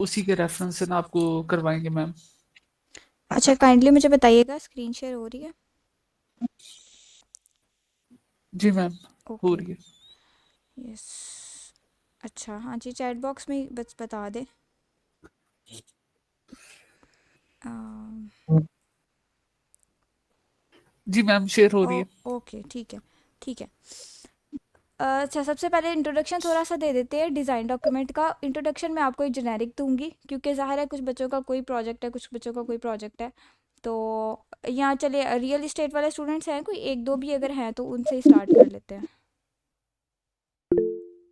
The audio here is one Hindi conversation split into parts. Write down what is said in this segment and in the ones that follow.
उसी के रेफरेंस से ना आपको करवाएंगे मैम। अच्छा, काइंडली मुझे बताइएगा, स्क्रीन शेयर हो रही है? जी मैम, हो ओके। रही है। यस। अच्छा, हाँ जी, चैट बॉक्स में बस बता दे। अम, जी मैम, शेयर हो रही ओ है। ओके, ठीक है। ठीक है। अच्छा, सबसे पहले इंट्रोडक्शन थोड़ा सा दे देते हैं डिज़ाइन डॉक्यूमेंट का। इंट्रोडक्शन मैं आपको एक जेनेरिक दूंगी, क्योंकि ज़ाहिर है कुछ बच्चों का कोई प्रोजेक्ट है, कुछ बच्चों का कोई प्रोजेक्ट है। तो यहाँ चलिए, रियल इस्टेट वाले स्टूडेंट्स हैं कोई एक दो भी अगर हैं तो उनसे ही स्टार्ट कर लेते हैं।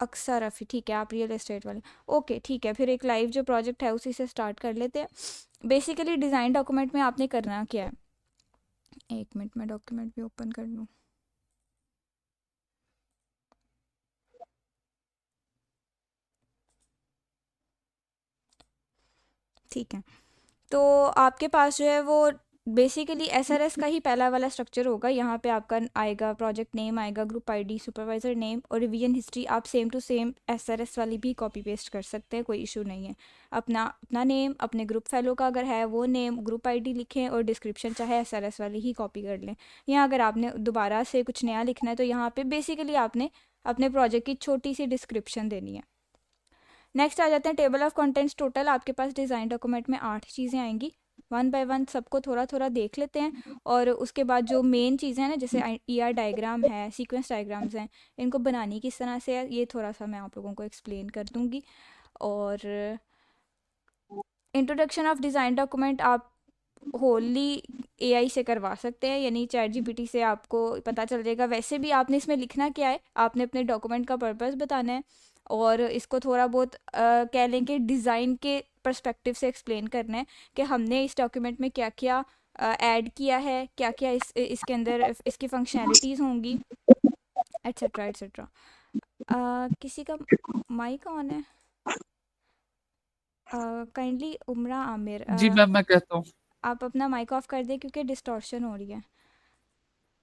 अक्सर रफ़ी, ठीक है, आप रियल एस्टेट वाले। ओके, ठीक है, फिर एक लाइव जो प्रोजेक्ट है उसी से स्टार्ट कर लेते हैं। बेसिकली डिज़ाइन डॉक्यूमेंट में आपने करना क्या है? एक मिनट में डॉक्यूमेंट भी ओपन कर लूँ। ठीक है। तो आपके पास जो है वो बेसिकली एसआरएस का ही पहला वाला स्ट्रक्चर होगा। यहाँ पे आपका आएगा प्रोजेक्ट नेम, आएगा ग्रुप आईडी, सुपरवाइजर नेम और रिवीजन हिस्ट्री। आप सेम टू सेम एसआरएस वाली भी कॉपी पेस्ट कर सकते हैं, कोई इशू नहीं है। अपना अपना नेम, अपने ग्रुप फेलो का अगर है वो नेम, ग्रुप आईडी लिखें और डिस्क्रिप्शन चाहे एसआरएस वाली ही कॉपी कर लें। यहाँ अगर आपने दोबारा से कुछ नया लिखना है तो यहाँ पे बेसिकली आपने अपने प्रोजेक्ट की छोटी सी डिस्क्रिप्शन देनी है। नेक्स्ट आ जाते हैं टेबल ऑफ कंटेंट्स। टोटल आपके पास डिज़ाइन डॉक्यूमेंट में 8 चीज़ें आएंगी। वन बाय वन सबको थोड़ा थोड़ा देख लेते हैं। और उसके बाद जो मेन चीज़ें हैं ना, जैसे ई आर डायग्राम है, सीक्वेंस डायग्राम्स हैं, इनको बनानी किस तरह से है ये थोड़ा सा मैं आप लोगों को एक्सप्लेन कर दूंगी। और इंट्रोडक्शन ऑफ डिज़ाइन डॉक्यूमेंट आप होली एआई से करवा सकते हैं, यानी चैट जीपीटी से आपको पता चल जाएगा। वैसे भी आपने इसमें लिखना क्या है, आपने अपने डॉक्यूमेंट का पर्पस बताना है और इसको थोड़ा बहुत कह लें कि डिज़ाइन के पर्सपेक्टिव से एक्सप्लेन करना है कि हमने इस डॉक्यूमेंट में क्या क्या ऐड किया है, क्या क्या इसके अंदर इसकी फंक्शनैलिटीज़ होंगी, एट्सट्रा एट्सट्रा। किसी का माइक ऑन है? काइंडली उमरा आमिर, जी मैम, मैं कहता हूँ। आप अपना माइक ऑफ कर दें क्योंकि डिस्टॉर्शन हो रही है।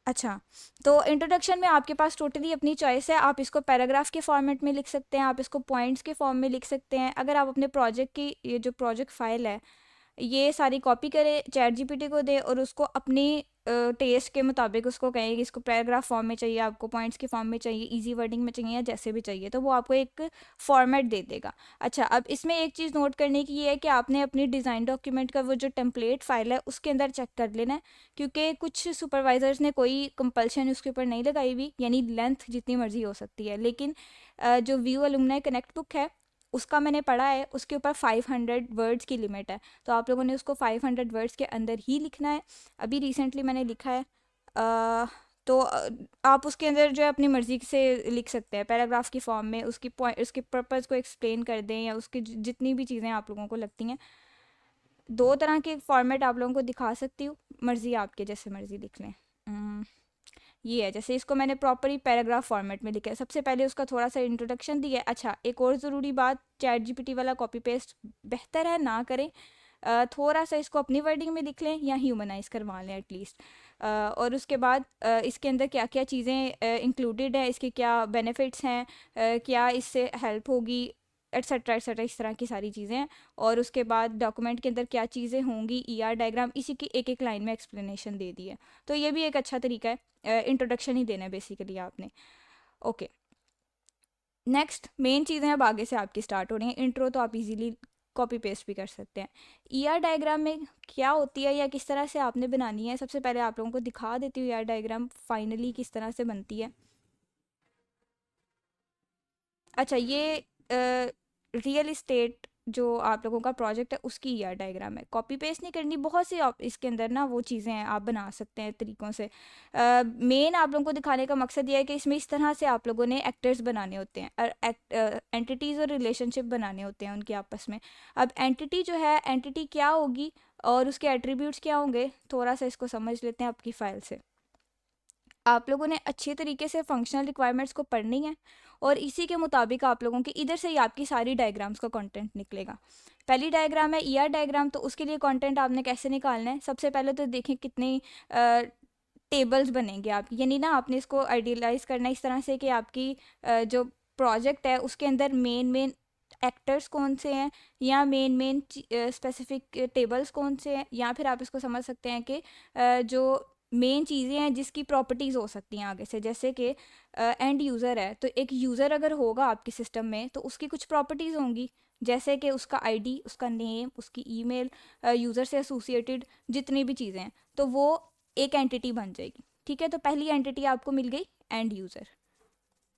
अच्छा, तो इंट्रोडक्शन में आपके पास टोटली अपनी चॉइस है। आप इसको पैराग्राफ के फॉर्मेट में लिख सकते हैं, आप इसको पॉइंट्स के फॉर्म में लिख सकते हैं। अगर आप अपने प्रोजेक्ट की ये जो प्रोजेक्ट फाइल है ये सारी कॉपी करें, चैट जीपीटी को दे और उसको अपनी टेस्ट के मुताबिक उसको कहें कि इसको पैराग्राफ फॉर्म में चाहिए, आपको पॉइंट्स के फॉर्म में चाहिए, इजी वर्डिंग में चाहिए या जैसे भी चाहिए, तो वो आपको एक फॉर्मेट दे देगा। अच्छा, अब इसमें एक चीज़ नोट करने की ये है कि आपने अपनी डिज़ाइन डॉक्यूमेंट का वो जो टेम्पलेट फाइल है उसके अंदर चेक कर लेना है, क्योंकि कुछ सुपरवाइजर्स ने कोई कंपल्शन उसके ऊपर नहीं लगाई हुई, यानी लेंथ जितनी मर्जी हो सकती है। लेकिन जो व्यू अलुमनाई कनेक्ट बुक है उसका मैंने पढ़ा है, उसके ऊपर 500 वर्ड्स की लिमिट है। तो आप लोगों ने उसको 500 वर्ड्स के अंदर ही लिखना है। अभी रिसेंटली मैंने लिखा है। तो आप उसके अंदर जो है अपनी मर्ज़ी से लिख सकते हैं पैराग्राफ की फॉर्म में, उसकी पॉइंट उसके पर्पज़ को एक्सप्लेन कर दें या उसकी जितनी भी चीज़ें आप लोगों को लगती हैं। दो तरह के फॉर्मेट आप लोगों को दिखा सकती हूँ, मर्ज़ी आपके, जैसे मर्ज़ी लिख लें। ये है, जैसे इसको मैंने प्रॉपरली पैराग्राफ फॉर्मेट में लिखा है। सबसे पहले उसका थोड़ा सा इंट्रोडक्शन दिया है। अच्छा, एक और ज़रूरी बात, चैट जीपीटी वाला कॉपी पेस्ट बेहतर है ना करें। थोड़ा सा इसको अपनी वर्डिंग में लिख लें या ह्यूमनाइज करवा लें एटलीस्ट। और उसके बाद इसके अंदर क्या क्या चीज़ें इंक्लूडेड है, इसके क्या बेनिफिट्स हैं, क्या इससे हेल्प होगी, एट्सट्रा एट्सट्रा, इस तरह की सारी चीज़ें हैं। और उसके बाद डॉक्यूमेंट के अंदर क्या चीज़ें होंगी, ईआर डायग्राम, इसी की एक एक लाइन में एक्सप्लेनेशन दे दी है। तो ये भी एक अच्छा तरीका है, इंट्रोडक्शन ही देना है बेसिकली आपने। ओके, नेक्स्ट मेन चीज़ें अब आगे से आपकी स्टार्ट हो रही हैं। इंट्रो तो आप इजीली कॉपी पेस्ट भी कर सकते हैं। ईआर डायग्राम में क्या होती है या किस तरह से आपने बनानी है, सबसे पहले आप लोगों को दिखा देती हूँ ईआर डायग्राम फाइनली किस तरह से बनती है। अच्छा, ये रियल इस्टेट जो आप लोगों का प्रोजेक्ट है उसकी ईआर डायग्राम है, कॉपी पेस्ट नहीं करनी। बहुत सी इसके अंदर ना वो चीज़ें हैं, आप बना सकते हैं तरीक़ों से। मेन आप लोगों को दिखाने का मकसद ये है कि इसमें इस तरह से आप लोगों ने एक्टर्स बनाने होते हैं और एंटिटीज़ और रिलेशनशिप बनाने होते हैं उनके आपस में। अब एंटिटी जो है, एंटिटी क्या होगी और उसके एट्रीब्यूट्स क्या होंगे, थोड़ा सा इसको समझ लेते हैं आपकी फ़ाइल से। आप लोगों ने अच्छे तरीके से फंक्शनल रिक्वायरमेंट्स को पढ़नी है और इसी के मुताबिक आप लोगों की इधर से ही आपकी सारी डायग्राम्स का कंटेंट निकलेगा। पहली डायग्राम है ईआर डायग्राम, तो उसके लिए कंटेंट आपने कैसे निकालना है, सबसे पहले तो देखें कितनी टेबल्स बनेंगे आपकी, यानी ना आपने इसको आइडियलाइज करना है इस तरह से कि आपकी जो प्रोजेक्ट है उसके अंदर मेन मेन एक्टर्स कौन से हैं, या मेन स्पेसिफिक टेबल्स कौन से हैं, या फिर आप इसको समझ सकते हैं कि जो मेन चीज़ें हैं जिसकी प्रॉपर्टीज़ हो सकती हैं आगे से, जैसे कि एंड यूज़र है, तो एक यूज़र अगर होगा आपके सिस्टम में तो उसकी कुछ प्रॉपर्टीज़ होंगी, जैसे कि उसका आईडी, उसका नेम, उसकी ईमेल, यूज़र से एसोसिएटेड जितनी भी चीज़ें हैं, तो वो एक एंटिटी बन जाएगी। ठीक है, तो पहली एंटिटी आपको मिल गई एंड यूज़र।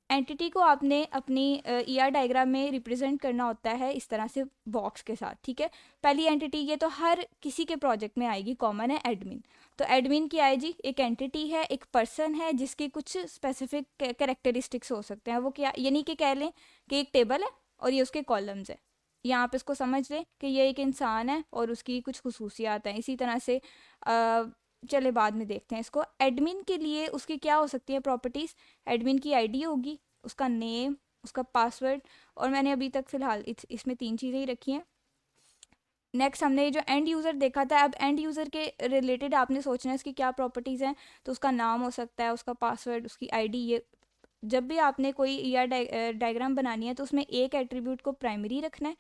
एंटिटी को आपने अपनी ईआर डायग्राम में रिप्रेजेंट करना होता है इस तरह से बॉक्स के साथ। ठीक है, पहली एंटिटी ये तो हर किसी के प्रोजेक्ट में आएगी, कॉमन है एडमिन। तो एडमिन की आएगी, एक एंटिटी है, एक पर्सन है जिसकी कुछ स्पेसिफिक कैरेक्टरिस्टिक्स हो सकते हैं। वो क्या, यानी कि कह लें कि एक टेबल है और ये उसके कॉलम्स है, या आप इसको समझ लें कि ये एक इंसान है और उसकी कुछ खसूसियात हैं। इसी तरह से चले बाद में देखते हैं इसको। एडमिन के लिए उसकी क्या हो सकती है प्रॉपर्टीज़, एडमिन की आईडी होगी, उसका नेम, उसका पासवर्ड, और मैंने अभी तक फ़िलहाल इसमें 3 चीज़ें ही रखी हैं। नेक्स्ट हमने जो एंड यूज़र देखा था, अब एंड यूज़र के रिलेटेड आपने सोचना है इसकी क्या प्रॉपर्टीज़ हैं। तो उसका नाम हो सकता है, उसका पासवर्ड, उसकी आईडी। ये जब भी आपने कोई ईआर डायग्राम बनानी है तो उसमें एक एट्रीब्यूट को प्राइमरी रखना है,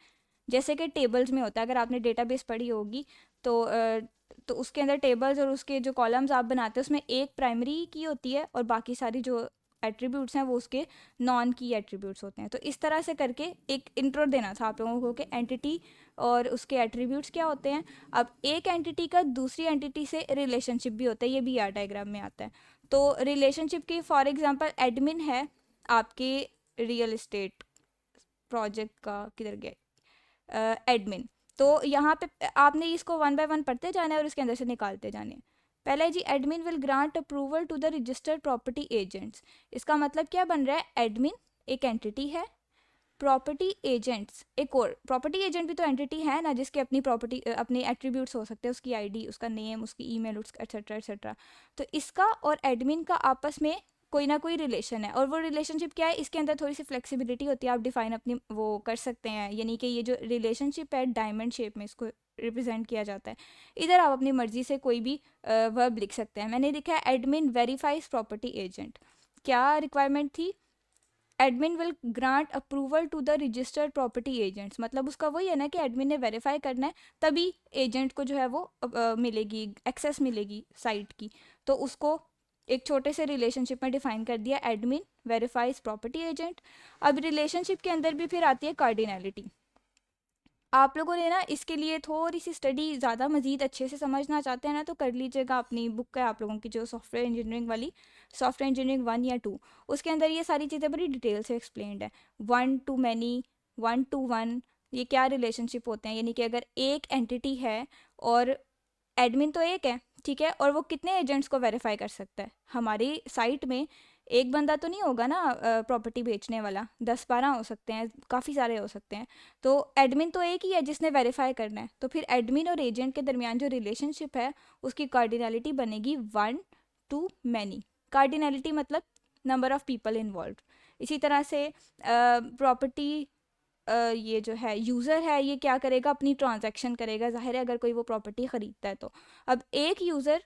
जैसे कि टेबल्स में होता है। अगर आपने डेटाबेस पढ़ी होगी तो उसके अंदर टेबल्स और उसके जो कॉलम्स आप बनाते हैं उसमें एक प्राइमरी की होती है और बाकी सारी जो एट्रीब्यूट्स हैं वो उसके नॉन की एट्रीब्यूट्स होते हैं। तो इस तरह से करके एक इंट्रो देना था आप लोगों को कि एंटिटी और उसके एट्रीब्यूट्स क्या होते हैं। अब एक एंटिटी का दूसरी एंटिटी से रिलेशनशिप भी होता है, ये भी आर डायग्राम में आता है। तो रिलेशनशिप की फॉर एग्जांपल एडमिन है आपके रियल एस्टेट प्रोजेक्ट का, किधर गया एडमिन। तो यहाँ पे आपने इसको वन बाय वन पढ़ते जाना है और इसके अंदर से निकालते जाने हैं। पहला है जी, admin will grant approval to the registered property agents. इसका मतलब क्या बन रहा है, एडमिन एक एंटिटी है, प्रॉपर्टी एजेंट्स एक और, प्रॉपर्टी एजेंट भी तो एंटिटी है ना, जिसके अपनी प्रॉपर्टी अपने एट्रीब्यूट्स हो सकते हैं, उसकी आईडी, उसका नेम, उसकी ईमेल, एक्सेट्रा एक्सेट्रा। तो इसका और एडमिन का आपस में कोई ना कोई रिलेशन है, और वो रिलेशनशिप क्या है, इसके अंदर थोड़ी सी फ्लेक्सिबिलिटी होती है, आप डिफाइन अपनी वो कर सकते हैं। यानी कि ये जो रिलेशनशिप है डायमंड शेप में इसको रिप्रेजेंट किया जाता है। इधर आप अपनी मर्जी से कोई भी वर्ब लिख सकते हैं। मैंने लिखा है एडमिन वेरीफाइज प्रॉपर्टी एजेंट। क्या रिक्वायरमेंट थी, admin will grant approval to the registered property agents. मतलब उसका वही है ना कि एडमिन ने वेरीफाई करना है, तभी एजेंट को जो है वो मिलेगी, एक्सेस मिलेगी साइट की। तो उसको एक छोटे से रिलेशनशिप में डिफाइन कर दिया, एडमिन वेरीफाइज प्रॉपर्टी एजेंट। अब रिलेशनशिप के अंदर भी फिर आती है कार्डिनैलिटी। आप लोगों ने ना इसके लिए थोड़ी सी स्टडी ज़्यादा मज़ीद अच्छे से समझना चाहते हैं ना, तो कर लीजिएगा, अपनी बुक है आप लोगों की जो सॉफ्टवेयर इंजीनियरिंग वाली, सॉफ्टवेयर इंजीनियरिंग 1 या 2, उसके अंदर ये सारी चीज़ें बड़ी डिटेल से एक्सप्लेन्ड है। 1 to many, 1 to 1, ये क्या रिलेशनशिप होते हैं। यानी कि अगर एक एंटिटी है और एडमिन तो एक है, ठीक है, और वो कितने एजेंट्स को वेरीफाई कर सकता है। हमारी साइट में एक बंदा तो नहीं होगा ना प्रॉपर्टी बेचने वाला, 10-12 हो सकते हैं, काफ़ी सारे हो सकते हैं। तो एडमिन तो एक ही है जिसने वेरीफाई करना है। तो फिर एडमिन और एजेंट के दरमियान जो रिलेशनशिप है उसकी कार्डिनैलिटी बनेगी 1 to many। कार्डिनैलिटी मतलब नंबर ऑफ पीपल इन्वॉल्व। इसी तरह से प्रॉपर्टी ये जो है यूज़र है, ये क्या करेगा, अपनी ट्रांजैक्शन करेगा, जाहिर है अगर कोई वो प्रॉपर्टी ख़रीदता है तो। अब एक यूज़र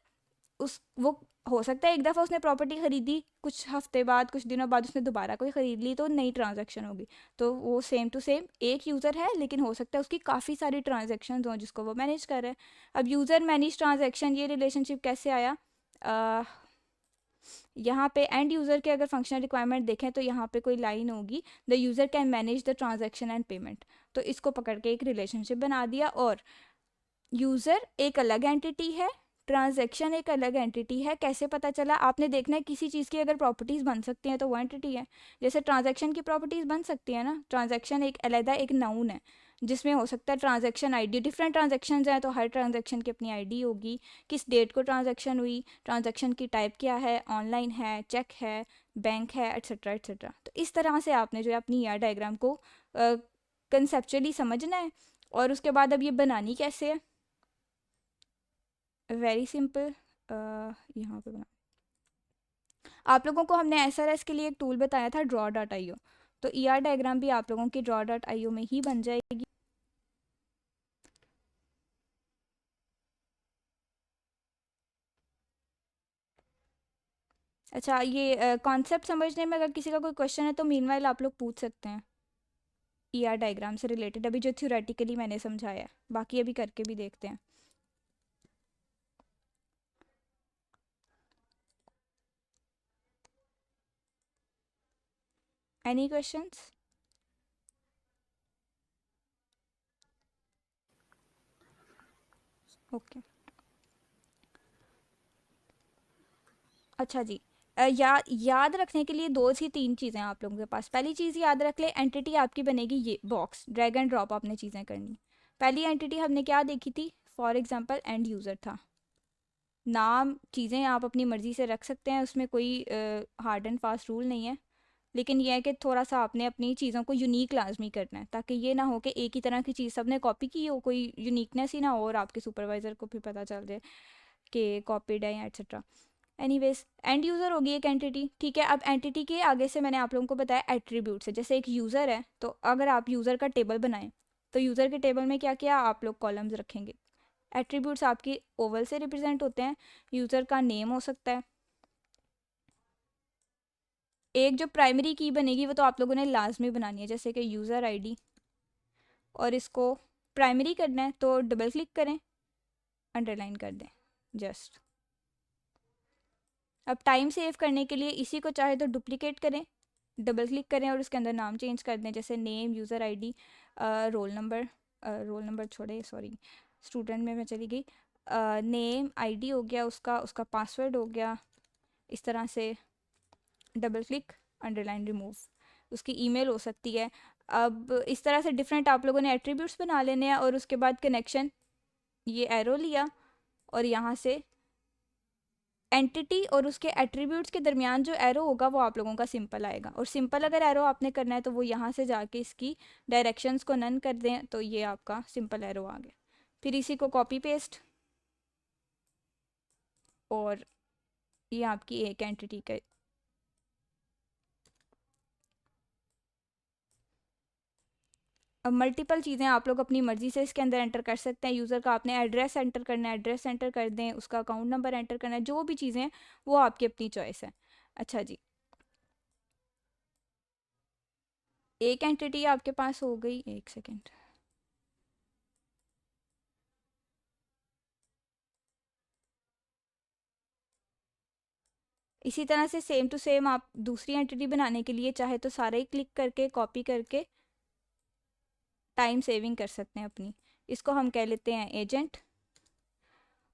उस वो हो सकता है एक दफ़ा उसने प्रॉपर्टी ख़रीदी, कुछ हफ्ते बाद, कुछ दिनों बाद उसने दोबारा कोई ख़रीद ली, तो नई ट्रांजैक्शन होगी। तो वो सेम टू सेम एक यूज़र है, लेकिन हो सकता है उसकी काफ़ी सारी ट्रांजैक्शन हों जिसको वो मैनेज कर रहा है। अब यूज़र मैनेज ट्रांजैक्शन, ये रिलेशनशिप कैसे आया, यहाँ पे एंड यूज़र के अगर फंक्शनल रिक्वायरमेंट देखें तो यहाँ पे कोई लाइन होगी, the user can manage the transaction and payment. तो इसको पकड़ के एक रिलेशनशिप बना दिया, और यूज़र एक अलग एंटिटी है, ट्रांजैक्शन एक अलग एंटिटी है। कैसे पता चला, आपने देखना है किसी चीज़ की अगर प्रॉपर्टीज़ बन सकती हैं तो वो एंटिटी है। जैसे ट्रांजैक्शन की प्रॉपर्टीज़ बन सकती है ना, ट्रांजैक्शन एक अलहदा एक नाउन है जिसमें हो सकता है ट्रांजैक्शन आईडी, डिफरेंट ट्रांजैक्शंस हैं तो हर ट्रांजैक्शन की अपनी आईडी होगी, किस डेट को ट्रांजैक्शन हुई, ट्रांजैक्शन की टाइप क्या है, ऑनलाइन है, चेक है, बैंक है, एट्सेट्रा एट्सेट्रा। तो इस तरह से आपने जो है अपनी ईआर डायग्राम को कंसेप्चुअली समझना है। और उसके बाद अब ये बनानी कैसे है, वेरी सिंपल। यहाँ पे बना, आप लोगों को हमने एसआरएस के लिए एक टूल बताया था, ड्रॉ डॉट आई ओ। तो ईआर डायग्राम भी आप लोगों की ड्रॉ डॉट आई ओ में ही बन जाएगी। अच्छा, ये कॉन्सेप्ट समझने में अगर किसी का कोई क्वेश्चन है तो मीनवाइल आप लोग पूछ सकते हैं। ER डायग्राम से रिलेटेड, अभी जो थ्योरेटिकली मैंने समझाया है, बाकी अभी करके भी देखते हैं। Any questions? ओके, अच्छा जी। याद रखने के लिए दो से तीन चीज़ें आप लोगों के पास। पहली चीज़ याद रख ले, एंटिटी आपकी बनेगी ये बॉक्स, ड्रैग एंड ड्रॉप आपने चीज़ें करनी। पहली एंटिटी हमने क्या देखी थी? फॉर एग्जांपल एंड यूज़र था। नाम चीज़ें आप अपनी मर्ज़ी से रख सकते हैं, उसमें कोई हार्ड एंड फास्ट रूल नहीं है, लेकिन यह है कि थोड़ा सा आपने अपनी चीज़ों को यूनिक लाजमी करना है, ताकि ये ना हो कि एक ही तरह की चीज़ सबने कॉपी की हो, कोई यूनिकनेस ही ना हो और आपके सुपरवाइज़र को भी पता चल जाए कि कॉपीड है या एट्सेट्रा। एनीवेज, एंड यूज़र होगी एक एंटिटी, ठीक है। अब एंटिटी के आगे से मैंने आप लोगों को बताया एट्रीब्यूट्स है। जैसे एक यूज़र है, तो अगर आप यूज़र का टेबल बनाएं, तो यूज़र के टेबल में क्या क्या आप लोग कॉलम्स रखेंगे? एट्रीब्यूट्स आपकी ओवल से रिप्रेजेंट होते हैं। यूज़र का नेम हो सकता है। एक जो प्राइमरी की बनेगी वो तो आप लोगों ने लाजमी बनानी है, जैसे कि यूज़र आईडी, और इसको प्राइमरी करना है तो डबल क्लिक करें, अंडरलाइन कर दें जस्ट। अब टाइम सेव करने के लिए इसी को चाहे तो डुप्लीकेट करें, डबल क्लिक करें और उसके अंदर नाम चेंज कर दें, जैसे name, user ID, roll number छोड़े, सॉरी स्टूडेंट में मैं चली गई। नेम, आईडी हो गया उसका, उसका पासवर्ड हो गया, इस तरह से डबल क्लिक, अंडरलाइन, रिमूव। उसकी ईमेल हो सकती है। अब इस तरह से डिफरेंट आप लोगों ने एट्रीब्यूट्स बना लेने हैं, और उसके बाद कनेक्शन, ये एरो लिया और यहाँ से एंटिटी और उसके एट्रीब्यूट्स के दरमियान जो एरो होगा वो आप लोगों का सिंपल आएगा। और सिंपल अगर एरो आपने करना है तो वो यहाँ से जाके इसकी डायरेक्शंस को नन कर दें, तो ये आपका सिंपल एरो आ गया। फिर इसी को कॉपी पेस्ट, और ये आपकी एक एंटिटी का। अब मल्टीपल चीज़ें आप लोग अपनी मर्ज़ी से इसके अंदर एंटर कर सकते हैं। यूज़र का आपने एड्रेस एंटर करना है, एड्रेस एंटर कर दें, उसका अकाउंट नंबर एंटर करना है, जो भी चीज़ें हैं वो आपकी अपनी चॉइस है। अच्छा जी, एक एंटिटी आपके पास हो गई, एक सेकेंड। इसी तरह से सेम टू सेम आप दूसरी एंटिटी बनाने के लिए चाहे तो सारे ही क्लिक करके कॉपी करके टाइम सेविंग कर सकते हैं अपनी। इसको हम कह लेते हैं एजेंट,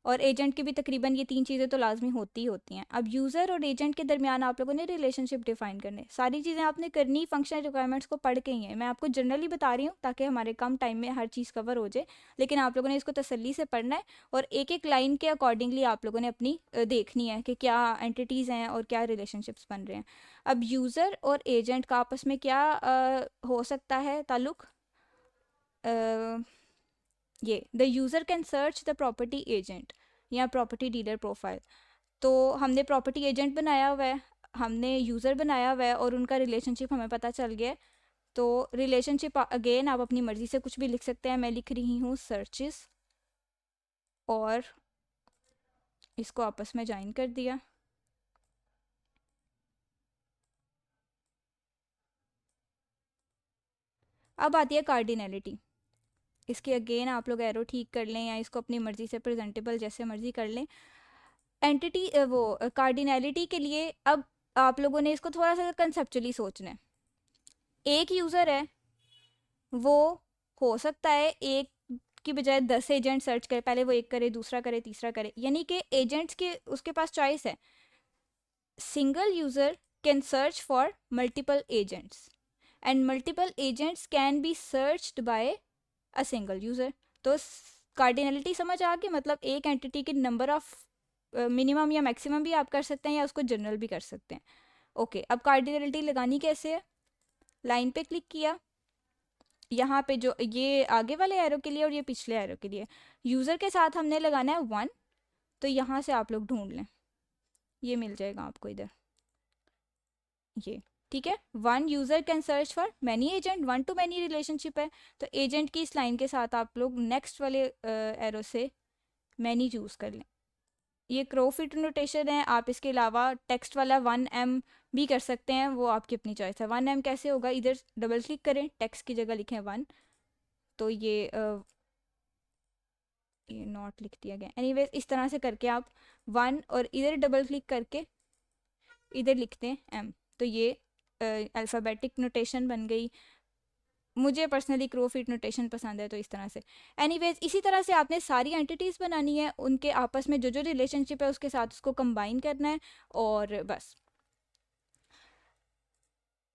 और एजेंट की भी तकरीबन ये तीन चीज़ें तो लाजमी होती ही होती हैं। अब यूज़र और एजेंट के दरमियान आप लोगों ने रिलेशनशिप डिफाइन करने, सारी चीज़ें आपने करनी फंक्शनल रिक्वायरमेंट्स को पढ़ के ही है। मैं आपको जनरली बता रही हूँ ताकि हमारे कम टाइम में हर चीज़ कवर हो जाए, लेकिन आप लोगों ने इसको तसल्ली से पढ़ना है, और एक एक लाइन के अकॉर्डिंगली आप लोगों ने अपनी देखनी है कि क्या एंटिटीज़ हैं और क्या रिलेशनशिप्स बन रहे हैं। अब यूज़र और एजेंट का आपस में क्या हो सकता है ताल्लुक? ये the user can search the property agent या प्रॉपर्टी डीलर प्रोफाइल। तो हमने प्रॉपर्टी एजेंट बनाया हुआ है, हमने यूज़र बनाया हुआ है, और उनका रिलेशनशिप हमें पता चल गया है। तो रिलेशनशिप अगेन आप अपनी मर्ज़ी से कुछ भी लिख सकते हैं। मैं लिख रही हूँ सर्चिस, और इसको आपस में ज्वाइन कर दिया। अब आती है कार्डिनलिटी। इसके अगेन आप लोग एरो ठीक कर लें या इसको अपनी मर्ज़ी से प्रेजेंटेबल जैसे मर्ज़ी कर लें। एंटिटी वो कार्डिनलिटी के लिए अब आप लोगों ने इसको थोड़ा सा कंसेप्चुअली सोचना है। एक यूज़र है, वो हो सकता है एक की बजाय 10 एजेंट सर्च करे, पहले वो एक करे, दूसरा करे, तीसरा करे, यानी कि एजेंट्स के उसके पास चॉइस है। Single user can search for multiple agents, and multiple agents can be searched by a single user. तो कार्डिनलिटी समझ आ गई, मतलब एक एंटिटी के नंबर ऑफ मिनिमम या मैक्सिमम भी आप कर सकते हैं या उसको जनरल भी कर सकते हैं। ओके, अब कार्डिनलिटी लगानी कैसे है? लाइन पे क्लिक किया, यहाँ पे जो ये आगे वाले एरो के लिए और ये पिछले एरो के लिए, यूज़र के साथ हमने लगाना है 1, तो यहाँ से आप लोग ढूंढ लें, ये मिल जाएगा आपको इधर, ये ठीक है। 1 user can search for many agent, 1 to many relationship है, तो एजेंट की इस लाइन के साथ आप लोग नेक्स्ट वाले एरो से मैनी चूज़ कर लें। ये क्रो फिट नोटेशन है, आप इसके अलावा टेक्स्ट वाला 1M भी कर सकते हैं, वो आपकी अपनी चॉइस है। 1m कैसे होगा, इधर डबल क्लिक करें, टेक्स्ट की जगह लिखें 1, तो ये नॉट लिख दिया गया। एनीवेज इस तरह से करके आप 1 और इधर डबल क्लिक करके इधर लिखते हैं m, तो ये अल्फ़ाबेटिक नोटेशन बन गई। मुझे पर्सनली क्रोफिट नोटेशन पसंद है, तो इस तरह से। एनीवेज इसी तरह से आपने सारी एंटिटीज़ बनानी है, उनके आपस में जो जो रिलेशनशिप है उसके साथ उसको कंबाइन करना है, और बस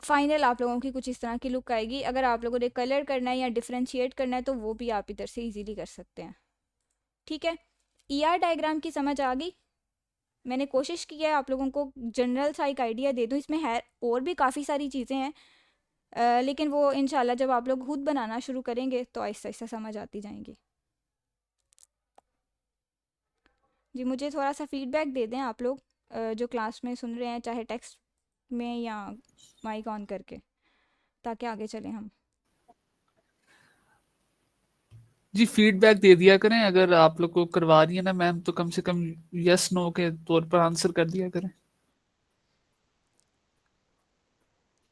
फाइनल आप लोगों की कुछ इस तरह की लुक आएगी। अगर आप लोगों ने कलर करना है या डिफ्रेंशिएट करना है तो वो भी आप इधर से इजीली कर सकते हैं। ठीक है, ईआर डायग्राम की समझ आ गई? मैंने कोशिश की है आप लोगों को जनरल सा एक आइडिया दे दूँ, इसमें है और भी काफ़ी सारी चीज़ें हैं, लेकिन वो इंशाल्लाह जब आप लोग खुद बनाना शुरू करेंगे तो आहिस्ता आहिस्ता समझ आती जाएंगी। जी मुझे थोड़ा सा फीडबैक दे दें आप लोग, जो क्लास में सुन रहे हैं, चाहे टेक्स्ट में या माइक ऑन करके, ताकि आगे चलें हम। जी फीडबैक दे दिया करें, अगर आप लोग को करवा रही है ना मैम तो कम से कम यस नो के तौर पर आंसर कर दिया करें।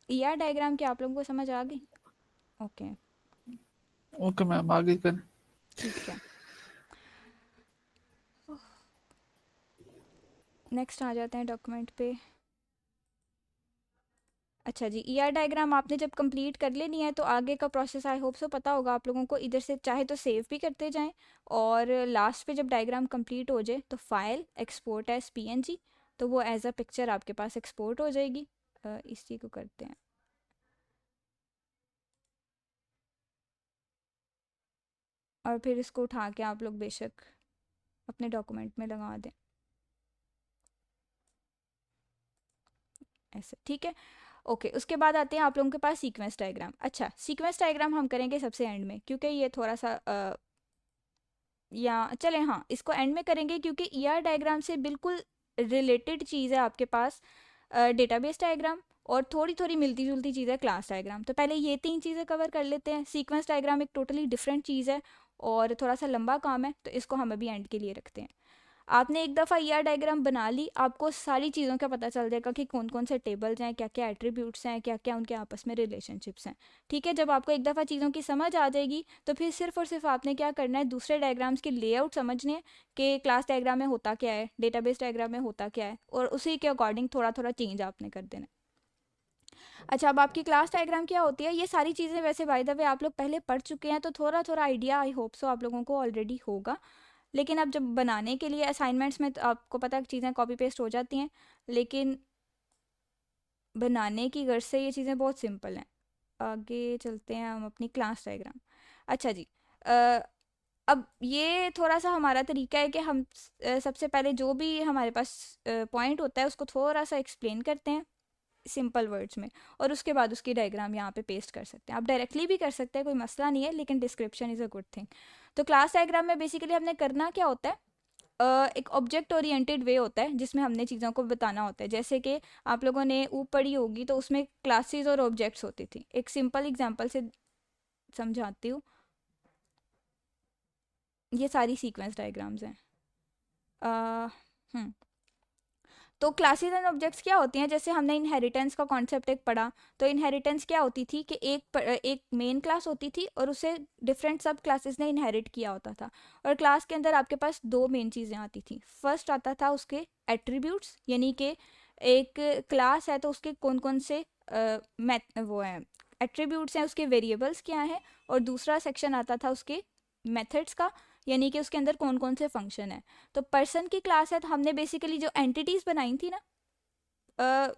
ईआर डायग्राम की आप लोगों को समझ आ गई? ओके ओके मैम, आगे करें। ठीक है, नेक्स्ट आ जाते हैं डॉक्यूमेंट पे। अच्छा जी, ईआर डायग्राम आपने जब कंप्लीट कर लेनी है तो आगे का प्रोसेस आई होप सो पता होगा आप लोगों को। इधर से चाहे तो सेव भी करते जाएं, और लास्ट पे जब डायग्राम कंप्लीट हो जाए तो फाइल एक्सपोर्ट एज पीएनजी, तो वो एज अ पिक्चर आपके पास एक्सपोर्ट हो जाएगी। इसी को करते हैं, और फिर इसको उठा के आप लोग बेशक अपने डॉक्यूमेंट में लगा दें ऐसे। ठीक है, ओके उसके बाद आते हैं आप लोगों के पास सीक्वेंस डायग्राम। अच्छा सीक्वेंस डायग्राम हम करेंगे सबसे एंड में, क्योंकि ये थोड़ा सा या चलें हाँ इसको एंड में करेंगे, क्योंकि ईआर डायग्राम से बिल्कुल रिलेटेड चीज़ है आपके पास डेटाबेस डायग्राम, और थोड़ी थोड़ी मिलती जुलती चीज़ है क्लास डायग्राम। तो पहले ये 3 चीज़ें कवर कर लेते हैं। सीक्वेंस डायग्राम एक टोटली डिफरेंट चीज़ है और थोड़ा सा लंबा काम है, तो इसको हम अभी एंड के लिए रखते हैं। आपने एक दफ़ा ईआर डायग्राम बना ली, आपको सारी चीज़ों का पता चल जाएगा कि कौन कौन से टेबल्स हैं, क्या क्या एट्रीब्यूट्स हैं, क्या क्या उनके आपस में रिलेशनशिप्स हैं। ठीक है, जब आपको एक दफ़ा चीज़ों की समझ आ जाएगी तो फिर सिर्फ और सिर्फ आपने क्या करना है, दूसरे डायग्राम्स के लेआउट समझने हैं कि क्लास डायग्राम में होता क्या है, डेटाबेस डायग्राम में होता क्या है, और उसी के अकॉर्डिंग थोड़ा थोड़ा चेंज आपने कर देना है। अच्छा अब आपकी क्लास डायग्राम क्या होती है, ये सारी चीज़ें वैसे बाय द वे आप लोग पहले पढ़ चुके हैं, तो थोड़ा थोड़ा आइडिया आई होप सो आप लोगों को ऑलरेडी होगा। लेकिन अब जब बनाने के लिए असाइनमेंट्स में तो आपको पता है चीज़ें कॉपी पेस्ट हो जाती हैं, लेकिन बनाने की गर्ज से ये चीज़ें बहुत सिंपल हैं। आगे चलते हैं हम अपनी क्लास डायग्राम। अच्छा जी, अ, अब ये थोड़ा सा हमारा तरीका है कि हम सबसे पहले जो भी हमारे पास पॉइंट होता है उसको थोड़ा सा एक्सप्लेन करते हैं सिंपल वर्ड्स में, और उसके बाद उसकी डायग्राम यहाँ पे पेस्ट कर सकते हैं। आप डायरेक्टली भी कर सकते हैं, कोई मसला नहीं है, लेकिन description is a good thing. तो क्लास डायग्राम में बेसिकली हमने करना क्या होता है, एक ऑब्जेक्ट ओरिएंटेड वे होता है जिसमें हमने चीज़ों को बताना होता है। जैसे कि आप लोगों ने ऊप पढ़ी होगी तो उसमें क्लासेस और ऑब्जेक्ट्स होती थी। एक सिंपल एग्जांपल से समझाती हूँ, ये सारी सीक्वेंस डायग्राम्स हैं। हम्म तो क्लासेस एंड ऑब्जेक्ट्स क्या होती हैं, जैसे हमने इनहेरिटेंस का कॉन्सेप्ट एक पढ़ा, तो इनहेरिटेंस क्या होती थी कि एक मेन क्लास होती थी और उसे डिफरेंट सब क्लासेस ने इनहेरिट किया होता था, और क्लास के अंदर आपके पास दो मेन चीज़ें आती थी। फर्स्ट आता था उसके एट्रीब्यूट्स, यानी कि एक क्लास है तो उसके कौन कौन से वो हैं एट्रीब्यूट्स हैं, उसके वेरिएबल्स क्या हैं, और दूसरा सेक्शन आता था उसके मेथड्स का, यानी कि उसके अंदर कौन कौन से फंक्शन है। तो पर्सन की क्लास है तो हमने बेसिकली जो एंटिटीज़ बनाई थी ना,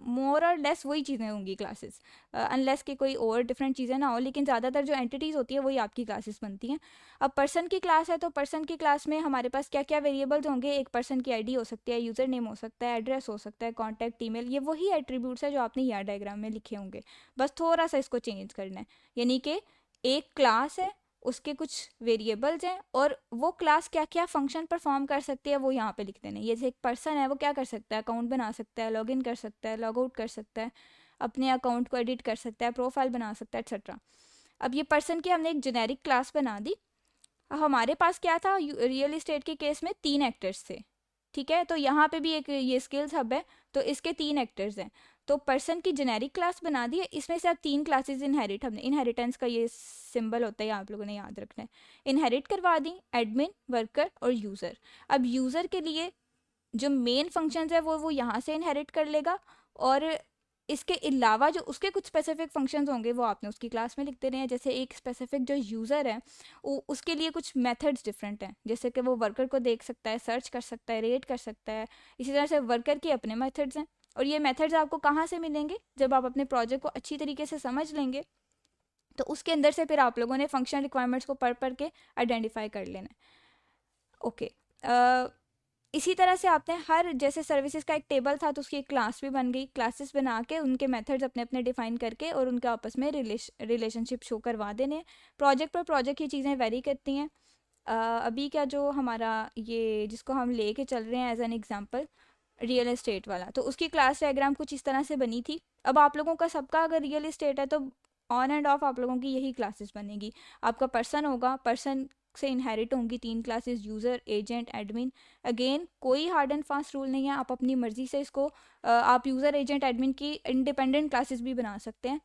मोर और लेस वही चीज़ें होंगी क्लासेस, अनलेस कि कोई और डिफरेंट चीज़ें ना हो, लेकिन ज़्यादातर जो एंटिटीज़ होती है वही आपकी क्लासेस बनती हैं। अब पर्सन की क्लास है तो पर्सन की क्लास में हमारे पास क्या क्या वेरिएबल्स होंगे, एक पर्सन की आईडी हो सकती है, यूज़र नेम हो सकता है, एड्रेस हो सकता है, कॉन्टैक्ट ईमेल, ये वही एट्रीब्यूट्स है जो आपने यार डायग्राम में लिखे होंगे, बस थोड़ा सा इसको चेंज करना है। यानी कि एक क्लास है, उसके कुछ वेरिएबल्स हैं, और वो क्लास क्या क्या फंक्शन परफॉर्म कर सकती है वो यहाँ पे लिख देना है। जैसे एक पर्सन है वो क्या कर सकता है, अकाउंट बना सकता है, लॉगिन कर सकता है, लॉग आउट कर सकता है, अपने अकाउंट को एडिट कर सकता है, प्रोफाइल बना सकता है, एक्सेट्रा। अब ये पर्सन की हमने एक जेनेरिक क्लास बना दी। हमारे पास क्या था, रियल इस्टेट के केस में 3 एक्टर्स थे। ठीक है, तो यहाँ पे भी एक ये स्किल्स हब है, तो इसके 3 एक्टर्स हैं। तो पर्सन की जेनेरिक क्लास बना दी है, इसमें से अब 3 क्लासेस इनहेरिट, हमने इनहेरिटेंस का ये सिंबल होता है, आप लोगों ने याद रखना है, इनहेरिट करवा दी, एडमिन, वर्कर और यूज़र। अब यूज़र के लिए जो मेन फंक्शंस है वो यहाँ से इनहेरिट कर लेगा, और इसके अलावा जो उसके कुछ स्पेसिफिक फंक्शंस होंगे वो आपने उसकी क्लास में लिख देने हैं। जैसे एक स्पेसिफिक जो यूज़र है उसके लिए कुछ मेथड्स डिफरेंट हैं, जैसे कि वो वर्कर को देख सकता है, सर्च कर सकता है, रेट कर सकता है। इसी तरह से वर्कर के अपने मेथड्स हैं, और ये मेथड्स आपको कहाँ से मिलेंगे, जब आप अपने प्रोजेक्ट को अच्छी तरीके से समझ लेंगे तो उसके अंदर से फिर आप लोगों ने फंक्शन रिक्वायरमेंट्स को पढ़ पढ़ के आइडेंटिफाई कर लेना है। ओके, इसी तरह से आपने हर, जैसे सर्विसेज का एक टेबल था तो उसकी एक क्लास भी बन गई, क्लासेस बना के उनके मेथड्स अपने अपने डिफाइन करके और उनके आपस में रिलेशनशिप शो करवा देने। प्रोजेक्ट पर प्रोजेक्ट ये चीज़ें वेरी करती हैं। अभी क्या जो हमारा ये जिसको हम लेके चल रहे हैं as an example, real estate वाला, तो उसकी क्लास डायग्राम कुछ इस तरह से बनी थी। अब आप लोगों का सबका अगर रियल एस्टेट है तो ऑन एंड ऑफ आप लोगों की यही क्लासेस बनेगी। आपका पर्सन होगा, पर्सन से इनहेरिट होंगी 3 classes, user, agent, admin. Again कोई हार्ड एंड फास्ट रूल नहीं है, आप अपनी मर्जी से इसको आप यूज़र, एजेंट, एडमिन की इंडिपेंडेंट क्लासेस भी बना सकते हैं।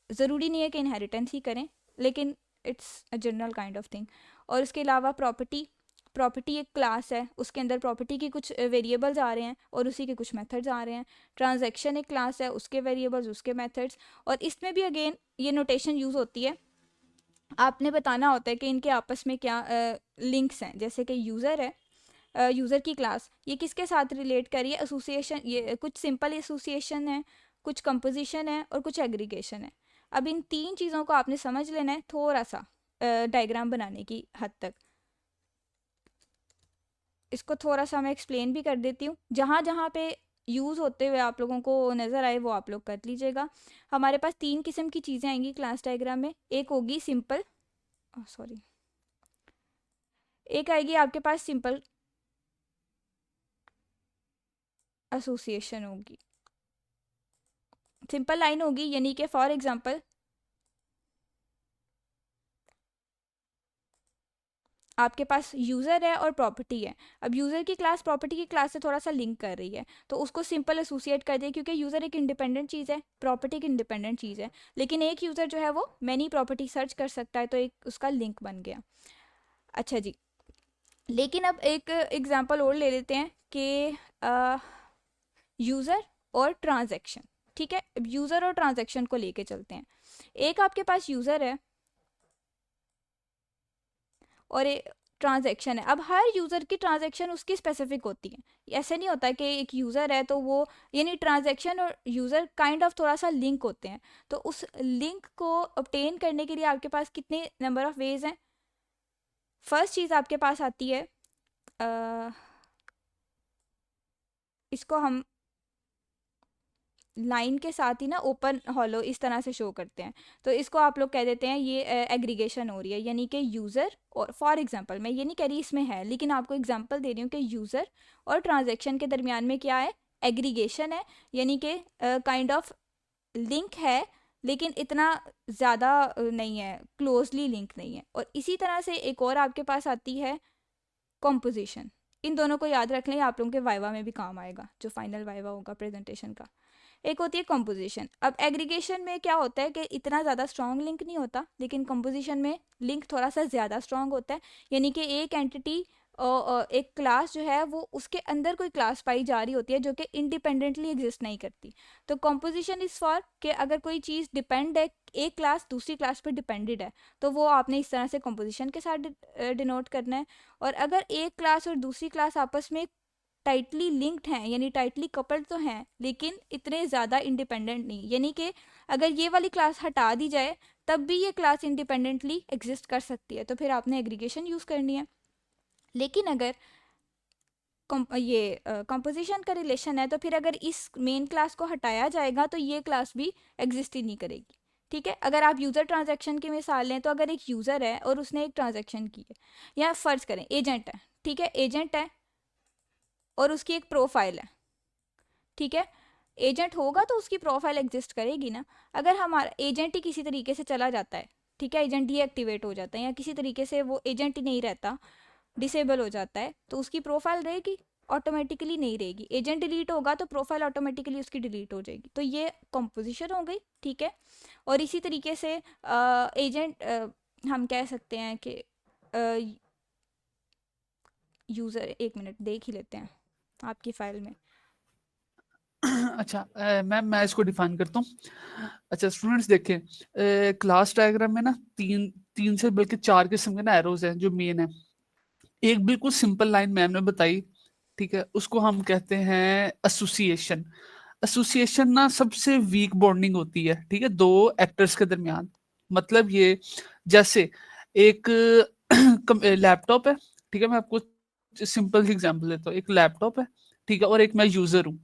ज़रूरी नहीं है कि इनहेरिटेंस ही करें, लेकिन it's a general kind of thing. और इसके अलावा प्रॉपर्टी, प्रॉपर्टी एक क्लास है, उसके अंदर प्रॉपर्टी की कुछ वेरिएबल्स आ रहे हैं और उसी के कुछ मेथड्स आ रहे हैं। ट्रांजैक्शन एक क्लास है, उसके वेरिएबल्स, उसके मेथड्स। और इसमें भी अगेन ये नोटेशन यूज़ होती है, आपने बताना होता है कि इनके आपस में क्या लिंक्स हैं। जैसे कि यूज़र है, यूज़र की क्लास ये किसके साथ रिलेट करिए, एसोसिएशन, ये कुछ सिंपल एसोसिएशन है, कुछ कंपोजिशन है और कुछ एग्रीगेशन है। अब इन 3 चीज़ों को आपने समझ लेना है थोड़ा सा डायग्राम बनाने की हद तक। इसको थोड़ा सा मैं एक्सप्लेन भी कर देती हूँ, जहाँ जहाँ पे यूज़ होते हुए आप लोगों को नज़र आए वो आप लोग कर लीजिएगा। हमारे पास 3 किस्म की चीज़ें आएंगी क्लास डायग्राम में। एक होगी सिंपल, सॉरी, एक आएगी आपके पास सिंपल एसोसिएशन होगी, सिंपल लाइन होगी, यानी कि फॉर एग्जांपल आपके पास यूज़र है और प्रॉपर्टी है। अब यूज़र की क्लास प्रॉपर्टी की क्लास से थोड़ा सा लिंक कर रही है तो उसको सिंपल एसोसिएट कर दे, क्योंकि यूज़र एक इंडिपेंडेंट चीज़ है, प्रॉपर्टी एक इंडिपेंडेंट चीज़ है, लेकिन एक यूज़र जो है वो मैनी प्रॉपर्टी सर्च कर सकता है, तो एक उसका लिंक बन गया। अच्छा जी, लेकिन अब एक एग्जांपल और ले लेते हैं कि यूज़र और ट्रांजैक्शन। ठीक है, अब यूज़र और ट्रांजैक्शन को लेके चलते हैं। एक आपके पास यूज़र है और एक ट्रांजैक्शन है। अब हर यूज़र की ट्रांजैक्शन उसकी स्पेसिफिक होती है, ऐसे नहीं होता कि एक यूज़र है तो वो, यानी ट्रांजैक्शन और यूज़र काइंड ऑफ थोड़ा सा लिंक होते हैं। तो उस लिंक को ऑब्टेन करने के लिए आपके पास कितने नंबर ऑफ वेज हैं। फर्स्ट चीज़ आपके पास आती है, अ, इसको हम लाइन के साथ ही ना ओपन हॉलो इस तरह से शो करते हैं, तो इसको आप लोग कह देते हैं ये एग्रीगेशन हो रही है, यानी कि यूज़र और, फॉर एग्जांपल मैं ये नहीं कह रही इसमें है, लेकिन आपको एग्जांपल दे रही हूँ कि यूज़र और ट्रांजैक्शन के दरमियान में क्या है, एग्रीगेशन है, यानी कि काइंड ऑफ लिंक है, लेकिन इतना ज़्यादा नहीं है, क्लोजली लिंक नहीं है। और इसी तरह से एक और आपके पास आती है कॉम्पोजिशन। इन दोनों को याद रख लें, आप लोगों के वाइवा में भी काम आएगा, जो फाइनल वाइवा होगा प्रेजेंटेशन का। एक होती है कंपोजिशन। अब एग्रीगेशन में क्या होता है कि इतना ज़्यादा स्ट्रॉन्ग लिंक नहीं होता, लेकिन कंपोजिशन में लिंक थोड़ा सा ज़्यादा स्ट्रॉन्ग होता है, यानी कि एक एंटिटी, एक क्लास जो है वो उसके अंदर कोई क्लास पाई जा रही होती है जो कि इंडिपेंडेंटली एग्जिस्ट नहीं करती। तो कंपोजिशन इज़ फॉर कि अगर कोई चीज़ डिपेंड है, एक क्लास दूसरी क्लास पर डिपेंडेड है, तो वो आपने इस तरह से कंपोजिशन के साथ डिनोट करना है। और अगर एक क्लास और दूसरी क्लास आपस में टाइटली लिंक्ड हैं, यानी टाइटली कपल्ड तो हैं लेकिन इतने ज़्यादा इंडिपेंडेंट नहीं, यानी कि अगर ये वाली क्लास हटा दी जाए तब भी ये क्लास इंडिपेंडेंटली एग्जिस्ट कर सकती है, तो फिर आपने एग्रीगेशन यूज़ करनी है। लेकिन अगर ये कंपोजिशन का रिलेशन है तो फिर अगर इस मेन क्लास को हटाया जाएगा तो ये क्लास भी एग्जिस्ट ही नहीं करेगी। ठीक है, अगर आप यूज़र ट्रांजैक्शन की मिसाल लें तो अगर एक यूज़र है और उसने एक ट्रांजैक्शन की है, या फ़र्ज़ करें एजेंट है, ठीक है, एजेंट है और उसकी एक प्रोफाइल है। ठीक है, एजेंट होगा तो उसकी प्रोफाइल एग्जिस्ट करेगी ना। अगर हमारा एजेंट ही किसी तरीके से चला जाता है, ठीक है, एजेंट डीएक्टिवेट हो जाता है या किसी तरीके से वो एजेंट ही नहीं रहता, डिसेबल हो जाता है, तो उसकी प्रोफाइल रहेगी। ऑटोमेटिकली नहीं रहेगी। एजेंट डिलीट होगा तो प्रोफाइल ऑटोमेटिकली उसकी डिलीट हो जाएगी। तो ये कंपोजिशन हो गई, ठीक है। और इसी तरीके से एजेंट हम कह सकते हैं कि यूज़र, एक मिनट देख ही लेते हैं आपकी फ़ाइल में। अच्छा मैम मैं इसको डिफाइन करता हूँ। अच्छा स्टूडेंट्स देखें, क्लास डायग्राम में ना तीन तीन से बल्कि चार किस्म के ना एरोज हैं जो मेन है। एक बिल्कुल सिंपल लाइन मैम ने बताई, ठीक है, उसको हम कहते हैं एसोसिएशन। एसोसिएशन ना सबसे वीक बॉन्डिंग होती है, ठीक है, दो एक्टर्स के दरमियान। मतलब ये जैसे एक लैपटॉप है, ठीक है, मैं आपको सिंपल एग्जांपल देता हूँ। एक लैपटॉप है, ठीक है, और एक मैं यूजर हूँ।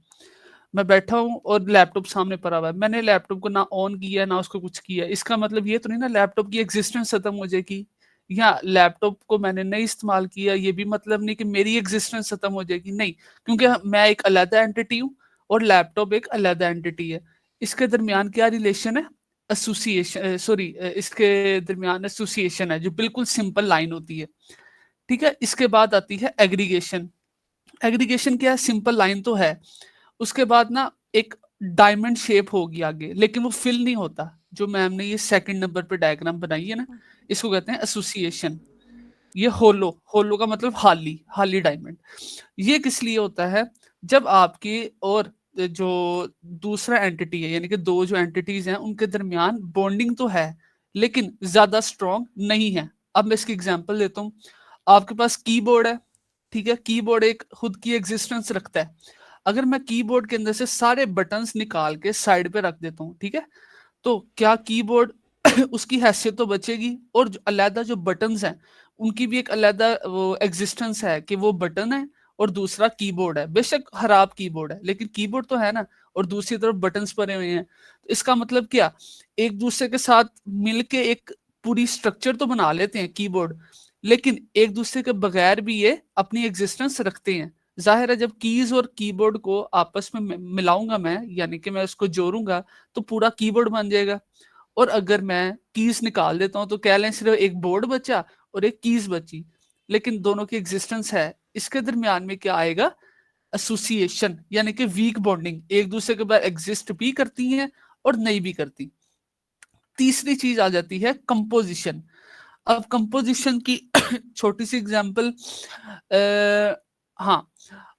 मैं बैठा हूँ और लैपटॉप सामने पड़ा हुआ है, मैंने लैपटॉप को ना ऑन किया ना उसको कुछ किया। इसका मतलब ये तो नहीं ना लैपटॉप की एग्जिस्टेंस खत्म हो जाएगी, या लैपटॉप को मैंने नहीं इस्तेमाल किया, ये भी मतलब नहीं कि मेरी एग्जिस्टेंस खत्म हो जाएगी, नहीं। क्योंकि मैं एक अलग एंटिटी हूँ और लैपटॉप एक अलग एंटिटी है। इसके दरमियान क्या रिलेशन है? एसोसिएशन, सॉरी, इसके दरमियान एसोसिएशन है, जो बिल्कुल सिंपल लाइन होती है, ठीक है। इसके बाद आती है एग्रीगेशन। एग्रीगेशन क्या है? सिंपल लाइन तो है, उसके बाद ना एक डायमंड शेप होगी आगे, लेकिन वो फिल नहीं होता। जो मैम ने ये सेकंड नंबर पे डायग्राम बनाई है ना, इसको कहते हैं एसोसिएशन। ये होलो, होलो का मतलब हाली, हाली डायमंड। ये किस लिए होता है? जब आपकी और जो दूसरा एंटिटी है, यानी कि दो जो एंटिटीज हैं उनके दरमियान बॉन्डिंग तो है लेकिन ज्यादा स्ट्रॉन्ग नहीं है। अब मैं इसकी एग्जांपल देता हूँ। आपके पास कीबोर्ड है, ठीक है, कीबोर्ड एक खुद की एग्जिस्टेंस रखता है। अगर मैं कीबोर्ड के अंदर से सारे बटन्स निकाल के साइड पे रख देता हूँ, ठीक है, तो क्या कीबोर्ड उसकी हैसियत तो बचेगी, और जो अलहदा जो बटन्स हैं उनकी भी एक अलहदा वो एग्जिस्टेंस है कि वो बटन है और दूसरा कीबोर्ड है। बेशक खराब कीबोर्ड है लेकिन कीबोर्ड तो है ना, और दूसरी तरफ बटन्स पड़े हुए हैं। तो इसका मतलब क्या, एक दूसरे के साथ मिलके एक पूरी स्ट्रक्चर तो बना लेते हैं कीबोर्ड, लेकिन एक दूसरे के बगैर भी ये अपनी एग्जिस्टेंस रखते हैं। जाहिर है जब कीज और कीबोर्ड को आपस में मिलाऊंगा मैं, यानी कि मैं उसको जोड़ूंगा, तो पूरा कीबोर्ड बन जाएगा। और अगर मैं कीज निकाल देता हूं तो कह लें सिर्फ एक बोर्ड बचा और एक कीज बची, लेकिन दोनों की एग्जिस्टेंस है। इसके दरमियान में क्या आएगा? एसोसिएशन, यानी कि वीक बॉन्डिंग, एक दूसरे के बाद एग्जिस्ट भी करती हैं और नहीं भी करती। तीसरी चीज आ जाती है कंपोजिशन। अब कंपोजिशन की छोटी सी एग्जांपल, हाँ,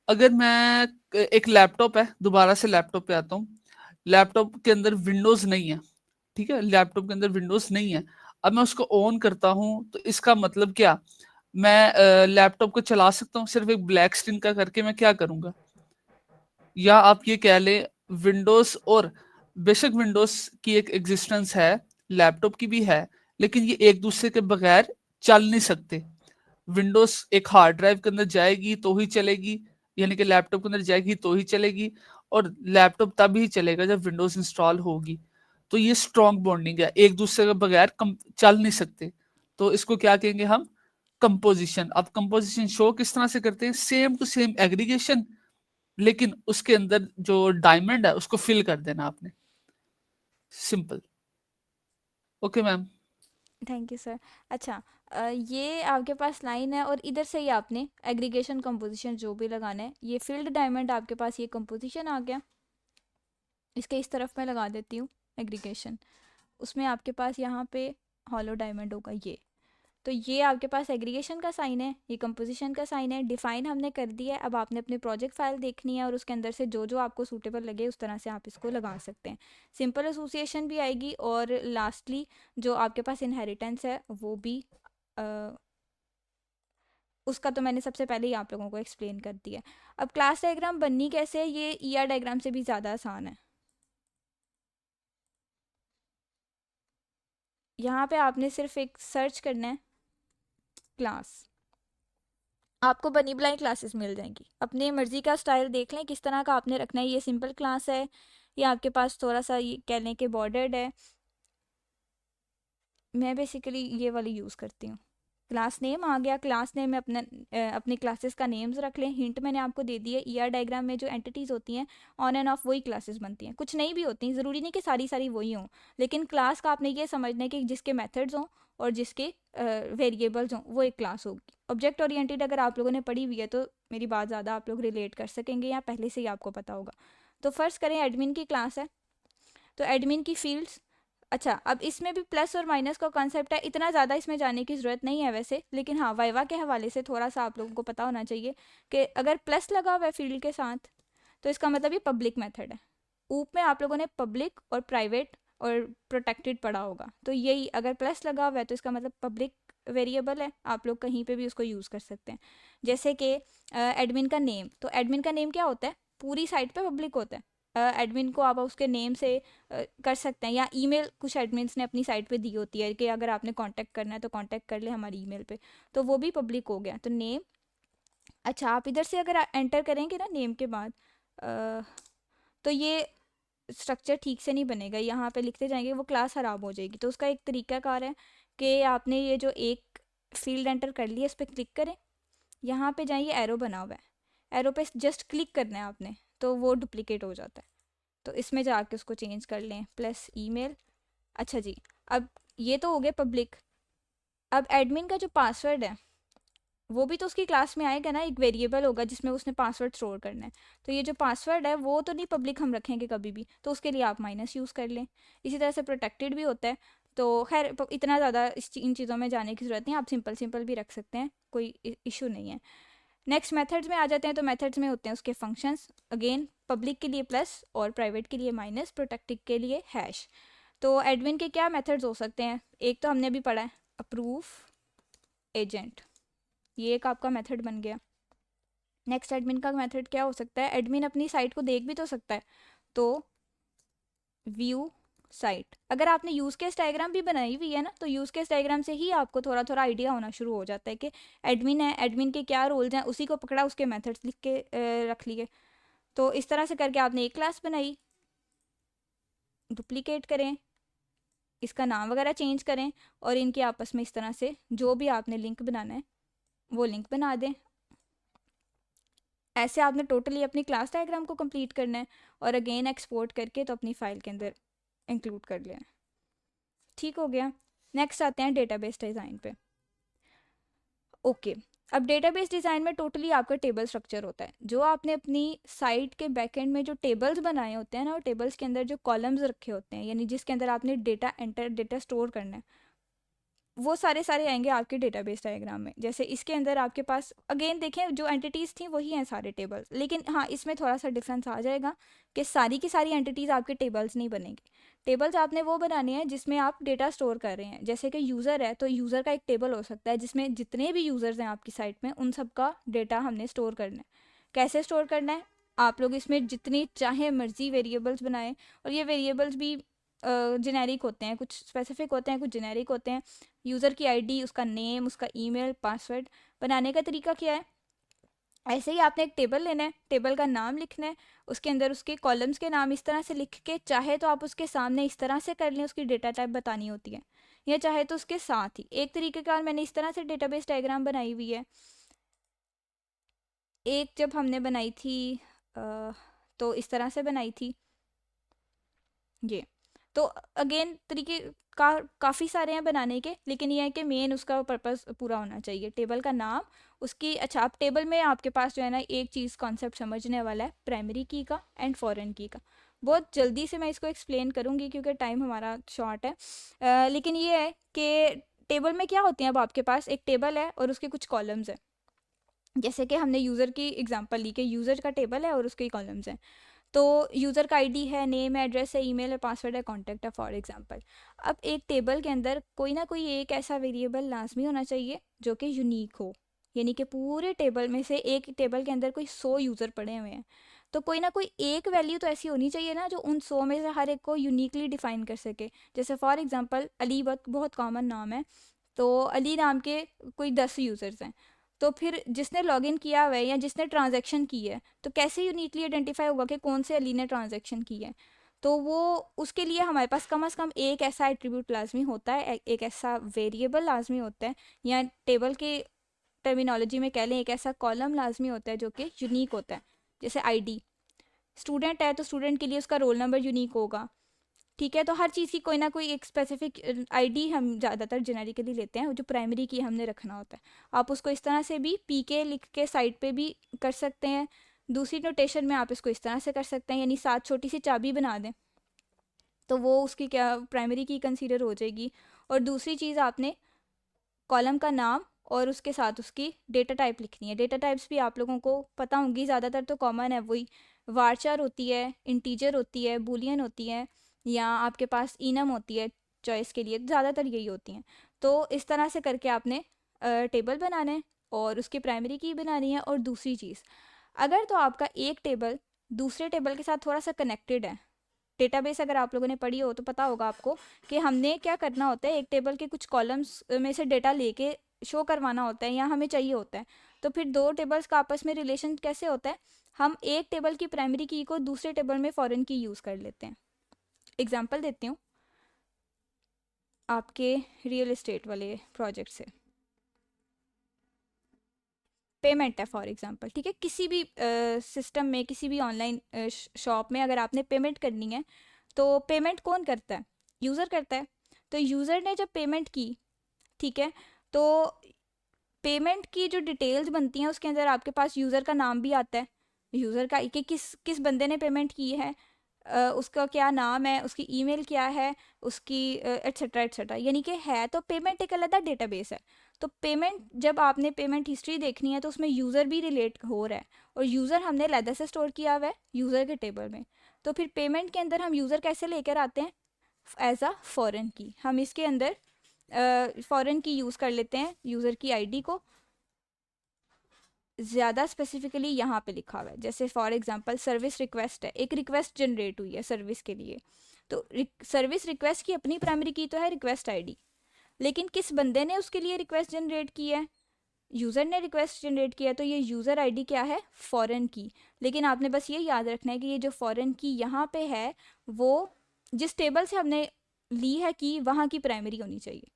अगर मैं एक लैपटॉप है, दोबारा से लैपटॉप पे आता हूँ। लैपटॉप के अंदर विंडोज नहीं है, ठीक है, लैपटॉप के अंदर विंडोज नहीं है। अब मैं उसको ऑन करता हूँ तो इसका मतलब क्या, मैं लैपटॉप को चला सकता हूँ सिर्फ एक ब्लैक स्क्रीन का करके? मैं क्या करूंगा, या आप ये कह लें विंडोज, और बेशक विंडोज की एक एग्जिस्टेंस है, लैपटॉप की भी है, लेकिन ये एक दूसरे के बगैर चल नहीं सकते। विंडोज एक हार्ड ड्राइव के अंदर जाएगी तो ही चलेगी, यानी कि लैपटॉप के अंदर जाएगी तो ही चलेगी, और लैपटॉप तब ही चलेगा जब विंडोज इंस्टॉल होगी। तो ये स्ट्रॉन्ग बॉन्डिंग है, एक दूसरे के बगैर चल नहीं सकते। तो इसको क्या कहेंगे हम? कंपोजिशन। अब कंपोजिशन शो किस तरह से करते हैं? सेम टू सेम एग्रीगेशन, लेकिन उसके अंदर जो डायमंड है उसको फिल कर देना आपने। Simple. Okay ma'am. Thank you sir. अच्छा, ये आपके पास लाइन है और इधर से ही आपने एग्रीगेशन कंपोजिशन जो भी लगाना है, ये फील्ड डायमंड आपके पास ये कंपोजिशन आ गया। इसके इस तरफ मैं लगा देती हूँ एग्रीगेशन। उसमें आपके पास यहाँ पे हॉलो डायमंड होगा ये। तो ये आपके पास एग्रीगेशन का साइन है, ये कंपोजिशन का साइन है। डिफाइन हमने कर दिया है। अब आपने अपनी प्रोजेक्ट फाइल देखनी है और उसके अंदर से जो जो आपको सूटेबल लगे उस तरह से आप इसको लगा सकते हैं। सिंपल एसोसिएशन भी आएगी और लास्टली जो आपके पास इनहेरिटेंस है वो भी उसका तो मैंने सबसे पहले ही आप लोगों को एक्सप्लेन कर दिया। अब क्लास डायग्राम बननी कैसे है, ये ईआर डायग्राम से भी ज़्यादा आसान है। यहाँ पे आपने सिर्फ एक सर्च करना है क्लास, आपको बनी बनाई क्लासेस मिल जाएंगी। अपनी मर्जी का स्टाइल देख लें किस तरह का आपने रखना है। ये सिंपल क्लास है, या आपके पास थोड़ा सा ये कह लें कि बॉर्डर्ड है। मैं बेसिकली ये वाली यूज़ करती हूँ। क्लास नेम आ गया, क्लास नेम में अपनी क्लासेस का नेम्स रख लें। हिंट मैंने आपको दे दी है, ईआर डायग्राम में जो एंटिटीज़ होती हैं ऑन एंड ऑफ वही क्लासेस बनती हैं, कुछ नहीं भी होती, ज़रूरी नहीं कि सारी सारी वही हों, लेकिन क्लास का आपने ये समझना है कि जिसके मेथड्स हों और जिसके वेरिएबल्स हों वो एक क्लास होगी। ऑब्जेक्ट ओरिएंटेड अगर आप लोगों ने पढ़ी हुई है तो मेरी बात ज़्यादा आप लोग रिलेट कर सकेंगे या पहले से ही आपको पता होगा। तो फर्स्ट करें एडमिन की क्लास है, तो एडमिन की फील्ड्स। अच्छा, अब इसमें भी प्लस और माइनस का कॉन्सेप्ट है, इतना ज़्यादा इसमें जाने की ज़रूरत नहीं है वैसे, लेकिन हाँ वाइवा के हवाले से थोड़ा सा आप लोगों को पता होना चाहिए कि अगर प्लस लगा हुआ है फील्ड के साथ तो इसका मतलब ये पब्लिक मेथड है। ऊप में आप लोगों ने पब्लिक और प्राइवेट और प्रोटेक्टेड पढ़ा होगा, तो यही अगर प्लस लगा हुआ है तो इसका मतलब पब्लिक वेरिएबल है, आप लोग कहीं पे भी उसको यूज़ कर सकते हैं। जैसे कि एडमिन का नेम, तो एडमिन का नेम क्या होता है, पूरी साइट पे पब्लिक होता है। एडमिन को आप उसके नेम से कर सकते हैं, या ईमेल कुछ एडमिन्स ने अपनी साइट पे दी होती है कि अगर आपने कांटेक्ट करना है तो कांटेक्ट कर ले हमारी ईमेल पे, तो वो भी पब्लिक हो गया, तो नेम। अच्छा, आप इधर से अगर एंटर करेंगे ना नेम के बाद तो ये स्ट्रक्चर ठीक से नहीं बनेगा, यहाँ पे लिखते जाएंगे वो क्लास ख़राब हो जाएगी। तो उसका एक तरीकाकार है कि आपने ये जो एक फील्ड एंटर कर लिया इस पर क्लिक करें, यहाँ पे जाइए एरो बना हुआ है, एरो पे जस्ट क्लिक करना है आपने, तो वो डुप्लीकेट हो जाता है। तो इसमें जाके उसको चेंज कर लें प्लस ईमेल। अच्छा जी, अब ये तो हो गया पब्लिक। अब एडमिन का जो पासवर्ड है वो भी तो उसकी क्लास में आएगा ना, एक वेरिएबल होगा जिसमें उसने पासवर्ड स्टोर करना है। तो ये जो पासवर्ड है वो तो नहीं पब्लिक हम रखेंगे कभी भी, तो उसके लिए आप माइनस यूज़ कर लें। इसी तरह से प्रोटेक्टेड भी होता है, तो खैर इतना ज़्यादा इन चीज़ों में जाने की ज़रूरत नहीं, आप सिंपल सिंपल भी रख सकते हैं, कोई इशू नहीं है। नेक्स्ट मेथड्स में आ जाते हैं, तो मेथड्स में होते हैं उसके फंक्शंस। अगेन पब्लिक के लिए प्लस और प्राइवेट के लिए माइनस, प्रोटेक्टेड के लिए हैश। तो एडमिन के क्या मेथड्स हो सकते हैं, एक तो हमने अभी पढ़ा है अप्रूव एजेंट, ये एक आपका मेथड बन गया। नेक्स्ट एडमिन का मेथड क्या हो सकता है, एडमिन अपनी साइट को देख भी तो सकता है, तो व्यू साइट। अगर आपने यूज़ केस डायग्राम भी बनाई हुई है ना, तो यूज़ केस डायग्राम से ही आपको थोड़ा थोड़ा आइडिया होना शुरू हो जाता है कि एडमिन है, एडमिन के क्या रोल्स हैं, उसी को पकड़ा उसके मेथड्स लिख के रख लिए। तो इस तरह से करके आपने एक क्लास बनाई, डुप्लीकेट करें, इसका नाम वगैरह चेंज करें, और इनके आपस में इस तरह से जो भी आपने लिंक बनाना है वो लिंक बना दें। ऐसे आपने टोटली अपनी क्लास डायग्राम को कंप्लीट करना है, और अगेन एक्सपोर्ट करके तो अपनी फ़ाइल के अंदर इंक्लूड कर लेना है। ठीक हो गया। नेक्स्ट आते हैं डेटाबेस डिज़ाइन पे। ओके, अब डेटाबेस डिज़ाइन में टोटली आपका टेबल स्ट्रक्चर होता है। जो आपने अपनी साइट के बैकएंड में जो टेबल्स बनाए होते हैं ना, वो टेबल्स के अंदर जो कॉलम्स रखे होते हैं, यानी जिसके अंदर आपने डेटा स्टोर करना है, वो सारे सारे आएंगे आपके डेटाबेस डायग्राम में। जैसे इसके अंदर आपके पास अगेन देखें जो एंटिटीज़ थी वही हैं सारे टेबल्स, लेकिन हाँ इसमें थोड़ा सा डिफरेंस आ जाएगा कि सारी की सारी एंटिटीज़ आपके टेबल्स नहीं बनेंगी। टेबल्स आपने वो बनाने हैं जिसमें आप डेटा स्टोर कर रहे हैं। जैसे कि यूज़र है तो यूज़र का एक टेबल हो सकता है जिसमें जितने भी यूज़र्स हैं आपकी साइट में उन सब का डेटा हमने स्टोर करना है। कैसे स्टोर करना है, आप लोग इसमें जितनी चाहे मर्जी वेरिएबल्स बनाएं, और ये वेरिएबल्स भी जेनेरिक होते हैं, कुछ स्पेसिफिक होते हैं, कुछ जेनेरिक होते हैं। यूज़र की आईडी, उसका नेम, उसका ईमेल, पासवर्ड। बनाने का तरीका क्या है, ऐसे ही आपने एक टेबल लेना है, टेबल का नाम लिखना है, उसके अंदर उसके कॉलम्स के नाम इस तरह से लिख के, चाहे तो आप उसके सामने इस तरह से कर लें, उसकी डेटा टाइप बतानी होती है, या चाहे तो उसके साथ ही एक तरीके का मैंने इस तरह से डेटाबेस डायग्राम बनाई हुई है। एक जब हमने बनाई थी तो इस तरह से बनाई थी ये। तो अगेन तरीके काफ़ी सारे हैं बनाने के, लेकिन ये है कि मेन उसका पर्पस पूरा होना चाहिए, टेबल का नाम उसकी। अच्छा, आप टेबल में आपके पास जो है ना एक चीज़ कॉन्सेप्ट समझने वाला है, प्राइमरी की का एंड फॉरेन की का। बहुत जल्दी से मैं इसको एक्सप्लेन करूँगी क्योंकि टाइम हमारा शॉर्ट है। लेकिन ये है कि टेबल में क्या होती हैं, अब आपके पास एक टेबल है और उसके कुछ कॉलम्स हैं। जैसे कि हमने यूज़र की एग्जांपल ली कि यूज़र का टेबल है और उसके कॉलम्स हैं। तो यूज़र का आईडी है, नेम है, एड्रेस है, ईमेल है, पासवर्ड है, कॉन्टैक्ट है, फॉर एग्जांपल। अब एक टेबल के अंदर कोई ना कोई एक ऐसा वेरिएबल लाजमी होना चाहिए जो कि यूनिक हो, यानी कि पूरे टेबल में से एक टेबल के अंदर कोई 100 यूज़र पड़े हुए हैं, तो कोई ना कोई एक वैल्यू तो ऐसी होनी चाहिए ना जो उन 100 में से हर एक को यूनिकली डिफाइन कर सके। जैसे फॉर एग्जांपल अली बहुत कॉमन नाम है, तो अली नाम के कोई 10 यूज़र्स हैं, तो फिर जिसने लॉगिन किया हुआ है या जिसने ट्रांजैक्शन की है, तो कैसे यूनिकली आइडेंटिफाई होगा कि कौन से अली ने ट्रांजैक्शन की है। तो वो उसके लिए हमारे पास कम से कम एक ऐसा एट्रीब्यूट लाजमी होता है, एक ऐसा वेरिएबल लाजमी होता है, या टेबल के टर्मिनोलॉजी में कह लें एक ऐसा कॉलम लाजमी होता है जो कि यूनिक होता है। जैसे आईडी, स्टूडेंट है तो स्टूडेंट के लिए उसका रोल नंबर यूनिक होगा, ठीक है। तो हर चीज़ की कोई ना कोई एक स्पेसिफिक आईडी हम ज़्यादातर जेनेरिकली लेते हैं, जो प्राइमरी की हमने रखना होता है। आप उसको इस तरह से भी पीके लिख के साइड पे भी कर सकते हैं। दूसरी नोटेशन में आप इसको इस तरह से कर सकते हैं, यानी 7 छोटी सी चाबी बना दें तो वो उसकी क्या प्राइमरी की कंसीडर हो जाएगी। और दूसरी चीज़, आपने कॉलम का नाम और उसके साथ उसकी डेटा टाइप लिखनी है। डेटा टाइप्स भी आप लोगों को पता होंगी, ज़्यादातर तो कॉमन है वही, वारचार होती है, इंटीजर होती है, बूलियन होती है, या आपके पास इनम होती है चॉइस के लिए, ज़्यादातर यही होती हैं। तो इस तरह से करके आपने टेबल बनाना है और उसकी प्राइमरी की बनानी है। और दूसरी चीज़, अगर तो आपका एक टेबल दूसरे टेबल के साथ थोड़ा सा कनेक्टेड है, डेटाबेस अगर आप लोगों ने पढ़ी हो तो पता होगा आपको कि हमने क्या करना होता है, एक टेबल के कुछ कॉलम्स में से डेटा लेके शो करवाना होता है या हमें चाहिए होता है। तो फिर दो टेबल्स का आपस में रिलेशन कैसे होता है, हम एक टेबल की प्राइमरी की को दूसरे टेबल में फॉरेन की यूज़ कर लेते हैं। एग्जांपल देती हूँ आपके रियल एस्टेट वाले प्रोजेक्ट से। पेमेंट है फॉर एग्जांपल, ठीक है, किसी भी सिस्टम में, किसी भी ऑनलाइन शॉप में अगर आपने पेमेंट करनी है तो पेमेंट कौन करता है, यूज़र करता है। तो यूज़र ने जब पेमेंट की, ठीक है, तो पेमेंट की जो डिटेल्स बनती हैं उसके अंदर आपके पास यूज़र का नाम भी आता है, यूज़र का कि किस किस बंदे ने पेमेंट की है, उसका क्या नाम है, उसकी ईमेल क्या है, उसकी एट्सेट्रा एट्सेट्रा, यानी कि है तो पेमेंट एक अलग डेटाबेस है। तो पेमेंट, जब आपने पेमेंट हिस्ट्री देखनी है तो उसमें यूज़र भी रिलेट हो रहा है, और यूज़र हमने अलग से स्टोर किया हुआ है यूज़र के टेबल में। तो फिर पेमेंट के अंदर हम यूज़र कैसे लेकर आते हैं, एज अ फॉरेन की। हम इसके अंदर फॉरेन की यूज़ कर लेते हैं, यूज़र की आईडी को ज़्यादा स्पेसिफिकली यहाँ पे लिखा हुआ है। जैसे फॉर एग्जांपल सर्विस रिक्वेस्ट है, एक रिक्वेस्ट जनरेट हुई है सर्विस के लिए, तो सर्विस रिक्वेस्ट की अपनी प्राइमरी की तो है रिक्वेस्ट आईडी, लेकिन किस बंदे ने उसके लिए रिक्वेस्ट जनरेट की है, यूज़र ने रिक्वेस्ट जनरेट किया, तो ये यूज़र आईडी क्या है, फॉरेन की। लेकिन आपने बस ये याद रखना है कि ये जो फॉरेन की यहाँ पे है वो जिस टेबल से हमने ली है की वहाँ की प्राइमरी होनी चाहिए।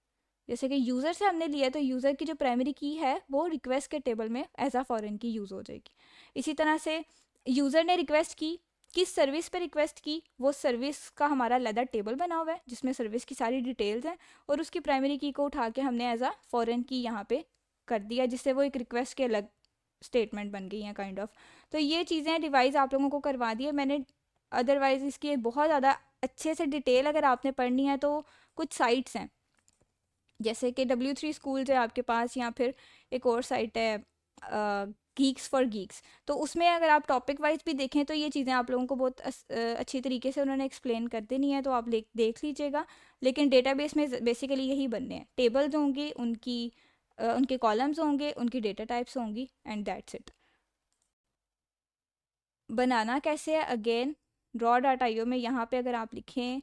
जैसे कि यूज़र से हमने लिया तो यूज़र की जो प्राइमरी की है वो रिक्वेस्ट के टेबल में एज आ फॉरेन की यूज़ हो जाएगी। इसी तरह से यूज़र ने रिक्वेस्ट की, किस सर्विस पे रिक्वेस्ट की, वो सर्विस का हमारा अलग टेबल बना हुआ है जिसमें सर्विस की सारी डिटेल्स हैं, और उसकी प्राइमरी की को उठा के हमने एज आ फॉरेन की यहाँ पे कर दिया, जिससे वो एक रिक्वेस्ट के अलग स्टेटमेंट बन गई हैं काइंड ऑफ। तो ये चीज़ें रिवाइज आप लोगों को करवा दी है मैंने। अदरवाइज़ इसकी बहुत ज़्यादा अच्छे से डिटेल अगर आपने पढ़नी है तो कुछ साइट्स हैं, जैसे कि W3 स्कूल्स है आपके पास, या फिर एक और साइट है गीक्स फॉर गीक्स। तो उसमें अगर आप टॉपिक वाइज भी देखें तो ये चीज़ें आप लोगों को बहुत अच्छी तरीके से उन्होंने एक्सप्लेन कर देनी है, तो आप देख लीजिएगा। लेकिन डेटाबेस में बेसिकली यही बनने हैं, टेबल्स होंगी, उनके कॉलम्स होंगे, उनकी डेटा टाइप्स होंगी, एंड दैट्स इट। बनाना कैसे है, अगेन रॉ डाटा आईओ में यहाँ पे अगर आप लिखें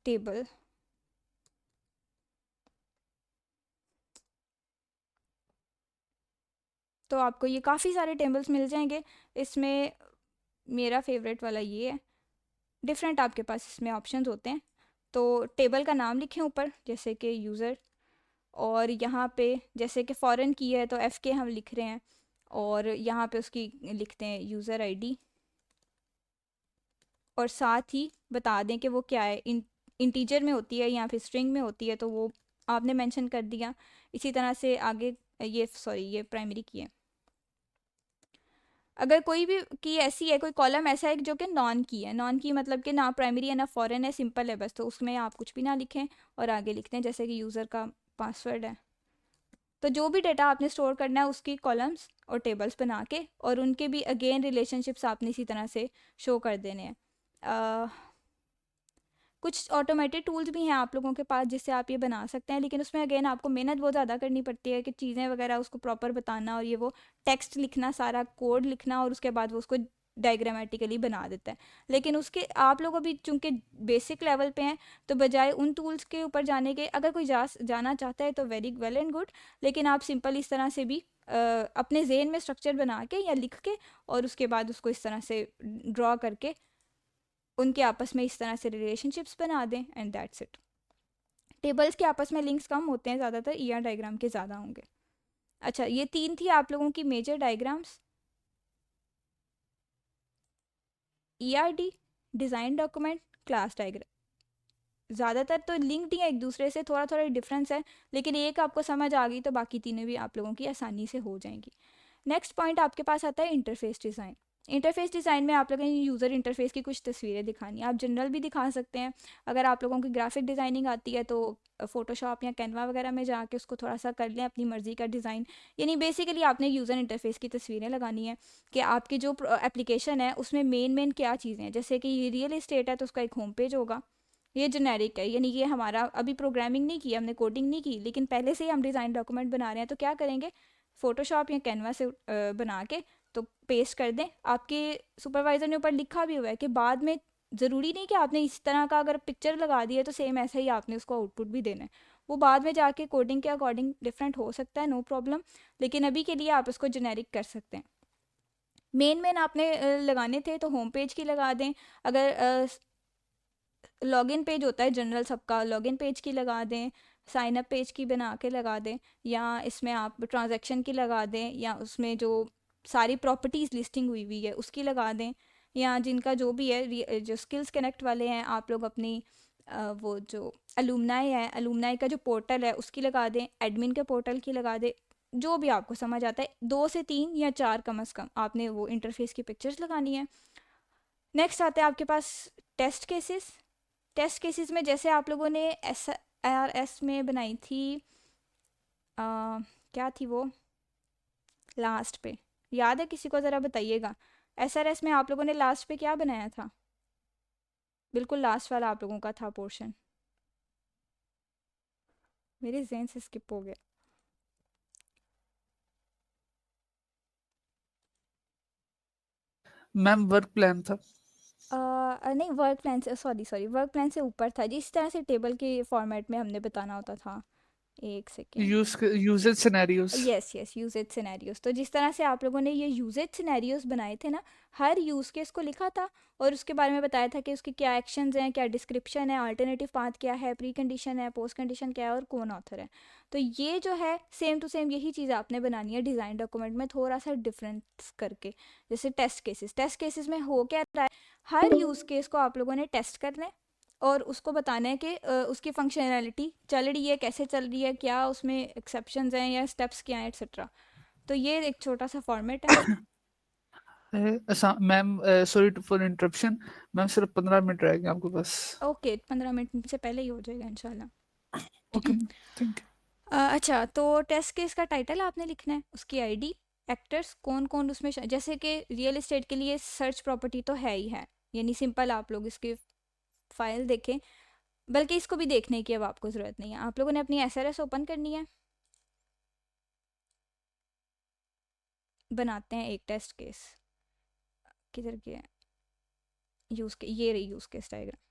टेबल, तो आपको ये काफ़ी सारे टेबल्स मिल जाएंगे। इसमें मेरा फेवरेट वाला ये है, डिफरेंट आपके पास इसमें ऑप्शंस होते हैं। तो टेबल का नाम लिखें ऊपर, जैसे कि यूज़र, और यहाँ पे जैसे कि फॉरेन की है तो एफ के हम लिख रहे हैं, और यहाँ पे उसकी लिखते हैं यूज़र आईडी, और साथ ही बता दें कि वो क्या है, इंटीजर में होती है या फिर स्ट्रिंग में होती है, तो वो आपने मेंशन कर दिया। इसी तरह से आगे ये सॉरी ये प्राइमरी की है। अगर कोई भी की ऐसी है, कोई कॉलम ऐसा है जो कि नॉन की है, नॉन की मतलब कि ना प्राइमरी है ना फॉरेन है, सिंपल है बस, तो उसमें आप कुछ भी ना लिखें और आगे लिखते हैं जैसे कि यूज़र का पासवर्ड है। तो जो भी डेटा आपने स्टोर करना है उसकी कॉलम्स और टेबल्स बना के, और उनके भी अगेन रिलेशनशिप्स आपने इसी तरह से शो कर देने हैं। कुछ ऑटोमेटेड टूल्स भी हैं आप लोगों के पास जिससे आप ये बना सकते हैं, लेकिन उसमें अगेन आपको मेहनत बहुत ज़्यादा करनी पड़ती है कि चीज़ें वगैरह उसको प्रॉपर बताना, और ये वो टेक्स्ट लिखना, सारा कोड लिखना, और उसके बाद वो उसको डायग्रामेटिकली बना देता है। लेकिन उसके आप लोग अभी चूंकि बेसिक लेवल पे हैं, तो बजाय उन टूल्स के ऊपर जाने के, अगर कोई जाना चाहता है तो वेरी वेल एंड गुड, लेकिन आप सिंपल इस तरह से भी अपने जेन में स्ट्रक्चर बना के या लिख के, और उसके बाद उसको इस तरह से ड्रॉ करके उनके आपस में इस तरह से रिलेशनशिप्स बना दें, एंड दैट्स इट। टेबल्स के आपस में लिंक्स कम होते हैं, ज़्यादातर ईआर डायग्राम के ज़्यादा होंगे। अच्छा, ये 3 थी आप लोगों की major diagrams. ERD design document, class diagram. ज़्यादातर तो लिंक्ड ही है एक दूसरे से, थोड़ा थोड़ा डिफरेंस है, लेकिन एक आपको समझ आ गई तो बाकी तीनों भी आप लोगों की आसानी से हो जाएंगी। नेक्स्ट पॉइंट आपके पास आता है इंटरफेस डिज़ाइन। इंटरफेस डिज़ाइन में आप लोगों ने यूज़र इंटरफेस की कुछ तस्वीरें दिखानी, आप जनरल भी दिखा सकते हैं। अगर आप लोगों की ग्राफिक डिज़ाइनिंग आती है तो फ़ोटोशॉप या कैनवा वगैरह में जाके उसको थोड़ा सा कर लें अपनी मर्ज़ी का डिज़ाइन। यानी बेसिकली आपने यूज़र इंटरफेस की तस्वीरें लगानी है कि आपकी जो एप्लीकेशन है उसमें मेन मेन क्या चीज़ें हैं। जैसे कि ये रियल इस्टेट है तो उसका एक होम पेज होगा, ये जेनेरिक है, यानी ये हमारा अभी प्रोग्रामिंग नहीं की, हमने कोडिंग नहीं की, लेकिन पहले से ही हम डिज़ाइन डॉक्यूमेंट बना रहे हैं, तो क्या करेंगे, फ़ोटोशॉप या कैनवा से बना के तो पेस्ट कर दें। आपके सुपरवाइज़र ने ऊपर लिखा भी हुआ है कि बाद में ज़रूरी नहीं कि आपने इस तरह का अगर पिक्चर लगा दी है तो सेम ऐसा ही आपने उसको आउटपुट भी देना है। वो बाद में जाके कोडिंग के अकॉर्डिंग डिफरेंट हो सकता है, नो प्रॉब्लम, लेकिन अभी के लिए आप उसको जेनेरिक कर सकते हैं। मेन मेन आपने लगाने थे तो होम पेज की लगा दें। अगर लॉगिन पेज होता है जनरल सबका, लॉगिन पेज की लगा दें, साइन अप पेज की बना के लगा दें, या इसमें आप ट्रांजैक्शन की लगा दें, या उसमें जो सारी प्रॉपर्टीज़ लिस्टिंग हुई हुई है उसकी लगा दें, या जिनका जो भी है जो स्किल्स कनेक्ट वाले हैं आप लोग अपनी वो जो अलुमनाई है, अलुमनाई का जो पोर्टल है उसकी लगा दें, एडमिन के पोर्टल की लगा दें, जो भी आपको समझ आता है। 2 से 3 या 4 कम अज़ कम आपने वो इंटरफेस की पिक्चर्स लगानी है। नेक्स्ट आते हैं आपके पास टेस्ट केसेस। टेस्ट केसेस में जैसे आप लोगों ने SRS में बनाई थी, क्या थी वो लास्ट पे, याद है किसी को, ज़रा बताइएगा। SRS में आप लोगों ने लास्ट पे क्या बनाया था, बिल्कुल लास्ट वाला आप लोगों का था पोर्शन, मेरे जहन से स्किप हो गया। मैम वर्क प्लान था। नहीं, वर्क प्लान से, सॉरी सॉरी, वर्क प्लान से ऊपर था, जिस तरह से टेबल के फॉर्मेट में हमने बताना होता था। एक second. Usage scenarios. Yes yes, usage scenarios. तो जिस तरह से आप लोगों ने ये यूजेज सिनेरियोस बनाए थे ना, हर यूज़ केस को लिखा था और उसके बारे में बताया था कि उसके क्या एक्शंस हैं, क्या डिस्क्रिप्शन है, अल्टरनेटिव पाथ क्या है, प्री कंडीशन है, पोस्ट कंडीशन क्या है और कौन ऑथर है। तो ये जो है सेम टू सेम यही चीज़ आपने बनानी है डिज़ाइन डॉक्यूमेंट में, थोड़ा सा डिफरेंस करके। जैसे टेस्ट केसेस में हो क्या रहा है, हर यूज़ केस को आप लोगों ने टेस्ट करना है और उसको बताना है कि उसकी फंक्शनैलिटी चल रही है, कैसे चल रही है, क्या उसमें एक्सेप्शंस हैं या स्टेप्स क्या हैं, एक्सेट्रा। तो ये एक छोटा सा फॉर्मेट है। Ma'am sorry for interruption. Ma'am सिर्फ 15 मिनट रहेंगे आपके पास। ओके, 15 मिनट से पहले ही हो जाएगा इंशाल्लाह। Okay ma'am, thank you. अच्छा, तो टेस्ट केस का टाइटल आपने लिखना है, उसकी आईडी, एक्टर्स कौन कौन उसमें जैसे कि रियल एस्टेट के लिए सर्च प्रॉपर्टी तो है ही है, यानी सिंपल आप लोग इसकी फाइल देखें, बल्कि इसको भी देखने की अब आपको ज़रूरत नहीं है। आप लोगों ने अपनी SRS ओपन करनी है, बनाते हैं एक टेस्ट केस, किधर गया है, यूज़ के, ये रही यूज़ केस डायग्राम।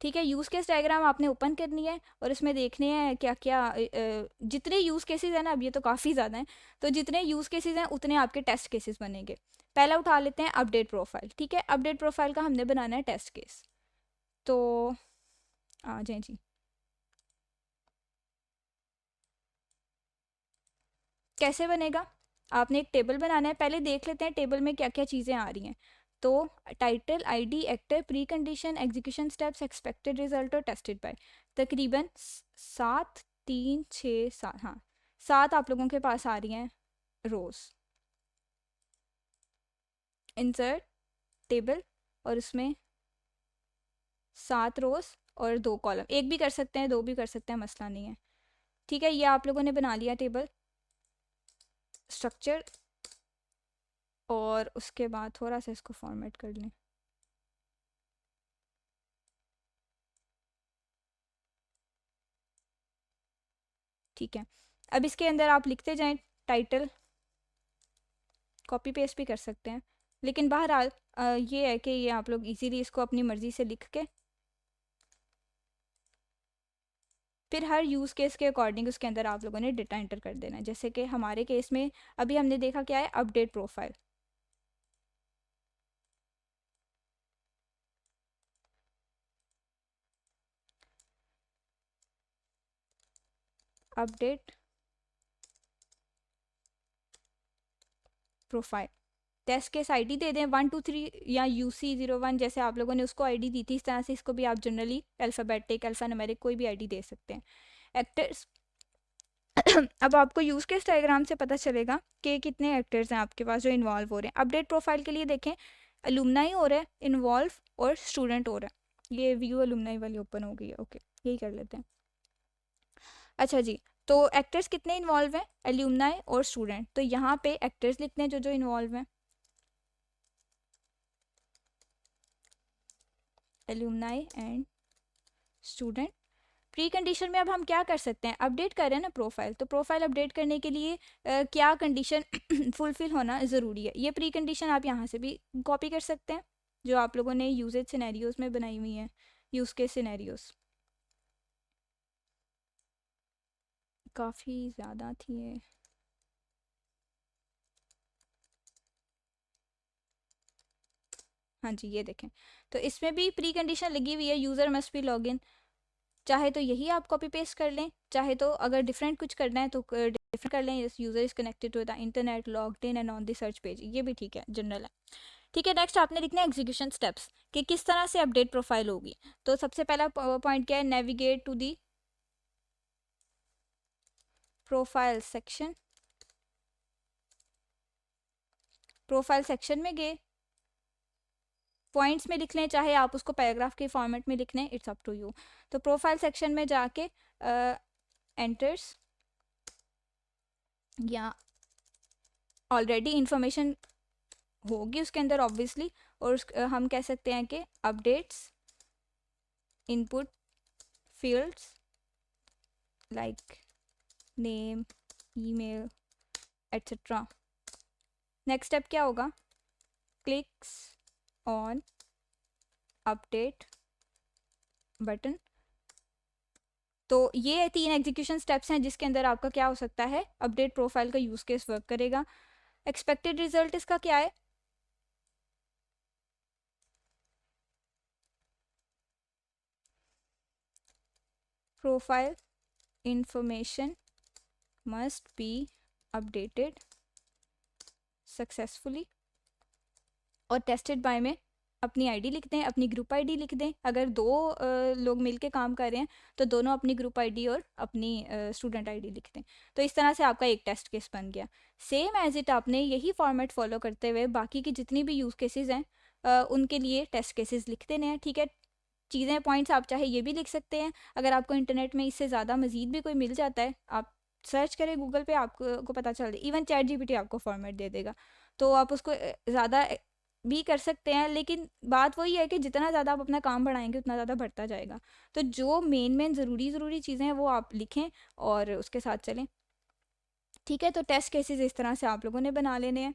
ठीक है, यूज़ केस डायग्राम आपने ओपन करनी है और इसमें देखने हैं क्या क्या जितने यूज़ केसेस हैं ना, अब ये तो काफ़ी ज़्यादा हैं, तो जितने यूज़ केसेस हैं उतने आपके टेस्ट केसेस बनेंगे। पहला उठा लेते हैं अपडेट प्रोफाइल। ठीक है, अपडेट प्रोफाइल का हमने बनाना है टेस्ट केस, तो आ जाए जी। कैसे बनेगा, आपने एक टेबल बनाना है, पहले देख लेते हैं टेबल में क्या क्या चीज़ें आ रही हैं। तो title, ID, actor, pre condition, execution steps, expected result और टेस्टेड बाय, तकरीबन 7 3 6 7, हाँ 7 आप लोगों के पास आ रही हैं रोज। इंसर्ट टेबल, और उसमें 7 रोज और 2 कॉलम, एक भी कर सकते हैं, 2 भी कर सकते हैं, मसला नहीं है। ठीक है, ये आप लोगों ने बना लिया टेबल स्ट्रक्चर, और उसके बाद थोड़ा सा इसको फॉर्मेट कर लें। ठीक है, अब इसके अंदर आप लिखते जाएं टाइटल, कॉपी पेस्ट भी कर सकते हैं, लेकिन बहरहाल ये है कि ये आप लोग इजीली इसको अपनी मर्ज़ी से लिख के फिर हर यूज़ केस के अकॉर्डिंग उसके अंदर आप लोगों ने डेटा एंटर कर देना है। जैसे कि हमारे केस में अभी हमने देखा क्या है, update profile. Update profile, test case ID दे दें 123 या UC01, जैसे आप लोगों ने उसको आईडी दी थी, इस तरह से इसको भी आप जनरली अल्फ़ाबेटिक, अल्फ़ान्यूमेरिक कोई भी आईडी दे सकते हैं। एक्टर्स अब आपको यूज़ केस डायग्राम से पता चलेगा कि कितने एक्टर्स हैं आपके पास जो इन्वॉल्व हो रहे हैं। अपडेट प्रोफाइल के लिए देखें, अलुमनाई हो रहा है इन्वॉल्व और स्टूडेंट हो रहा है। ये व्यू अलुमनाई वाली ओपन हो गई है, ओके यही कर लेते हैं। अच्छा जी, तो एक्टर्स कितने इन्वॉल्व हैं, अलुमनाई और स्टूडेंट, तो यहाँ पे एक्टर्स लिखते हैं जो जो इन्वॉल्व हैं, alumni and student. Pre condition में अब हम क्या कर सकते हैं, अपडेट कर रहे हैं ना प्रोफाइल, तो प्रोफाइल अपडेट करने के लिए क्या कंडीशन फुलफिल होना ज़रूरी है, ये प्री कंडीशन आप यहाँ से भी कॉपी कर सकते हैं जो आप लोगों ने यूजेज सिनेरियोज में बनाई हुई हैं, यूज़ के सिनेरियोज काफ़ी ज़्यादा थी ये। हाँ जी, ये देखें, तो इसमें भी प्री कंडीशन लगी हुई है, यूज़र मस्ट बी लॉगिन। चाहे तो यही आप कॉपी पेस्ट कर लें, चाहे तो अगर डिफरेंट कुछ करना है तो डिफरेंट कर लें, user is connected to the internet, logged in and on the search page, ये भी ठीक है, जनरल है। ठीक है, नेक्स्ट आपने लिखना है एग्जीक्यूशन स्टेप्स कि किस तरह से अपडेट प्रोफाइल होगी। तो सबसे पहला पॉइंट क्या है, navigate to the profile section. Profile section में गए, पॉइंट्स में लिख लें, चाहे आप उसको पैराग्राफ के फॉर्मेट में लिख लें, इट्स अप टू यू। तो प्रोफाइल सेक्शन में जाके एंटर्स या ऑलरेडी इंफॉर्मेशन होगी उसके अंदर ऑब्वियसली, और हम कह सकते हैं कि updates input fields like name, email etcetera. Next step क्या होगा, क्लिक्स ऑन अपडेट बटन। तो ये 3 एग्जीक्यूशन स्टेप्स हैं जिसके अंदर आपका क्या हो सकता है, अपडेट प्रोफाइल का यूज़ केस वर्क करेगा। एक्सपेक्टेड रिजल्ट इसका क्या है, profile information must be updated successfully, और टेस्टेड बाय में अपनी आईडी लिख दें, अपनी ग्रुप आईडी लिख दें। अगर दो लोग मिलके काम कर रहे हैं तो दोनों अपनी ग्रुप आईडी और अपनी स्टूडेंट आईडी लिख दें। तो इस तरह से आपका एक टेस्ट केस बन गया। सेम एज इट आपने यही फॉर्मेट फॉलो करते हुए बाकी की जितनी भी यूज़ केसेस हैं उनके लिए टेस्ट केसेस लिख देने हैं। ठीक है, चीज़ें पॉइंट्स आप चाहे ये भी लिख सकते हैं, अगर आपको इंटरनेट में इससे ज़्यादा मजीद भी कोई मिल जाता है आप सर्च करें गूगल पे, आपको पता चल जाए, इवन चैट जीपीटी आपको फॉर्मेट दे देगा, तो आप उसको ज़्यादा भी कर सकते हैं। लेकिन बात वही है कि जितना ज़्यादा आप अपना काम बढ़ाएंगे उतना ज़्यादा बढ़ता जाएगा। तो जो मेन ज़रूरी चीज़ें हैं वो आप लिखें और उसके साथ चलें। ठीक है, तो टेस्ट केसेस इस तरह से आप लोगों ने बना लेने हैं।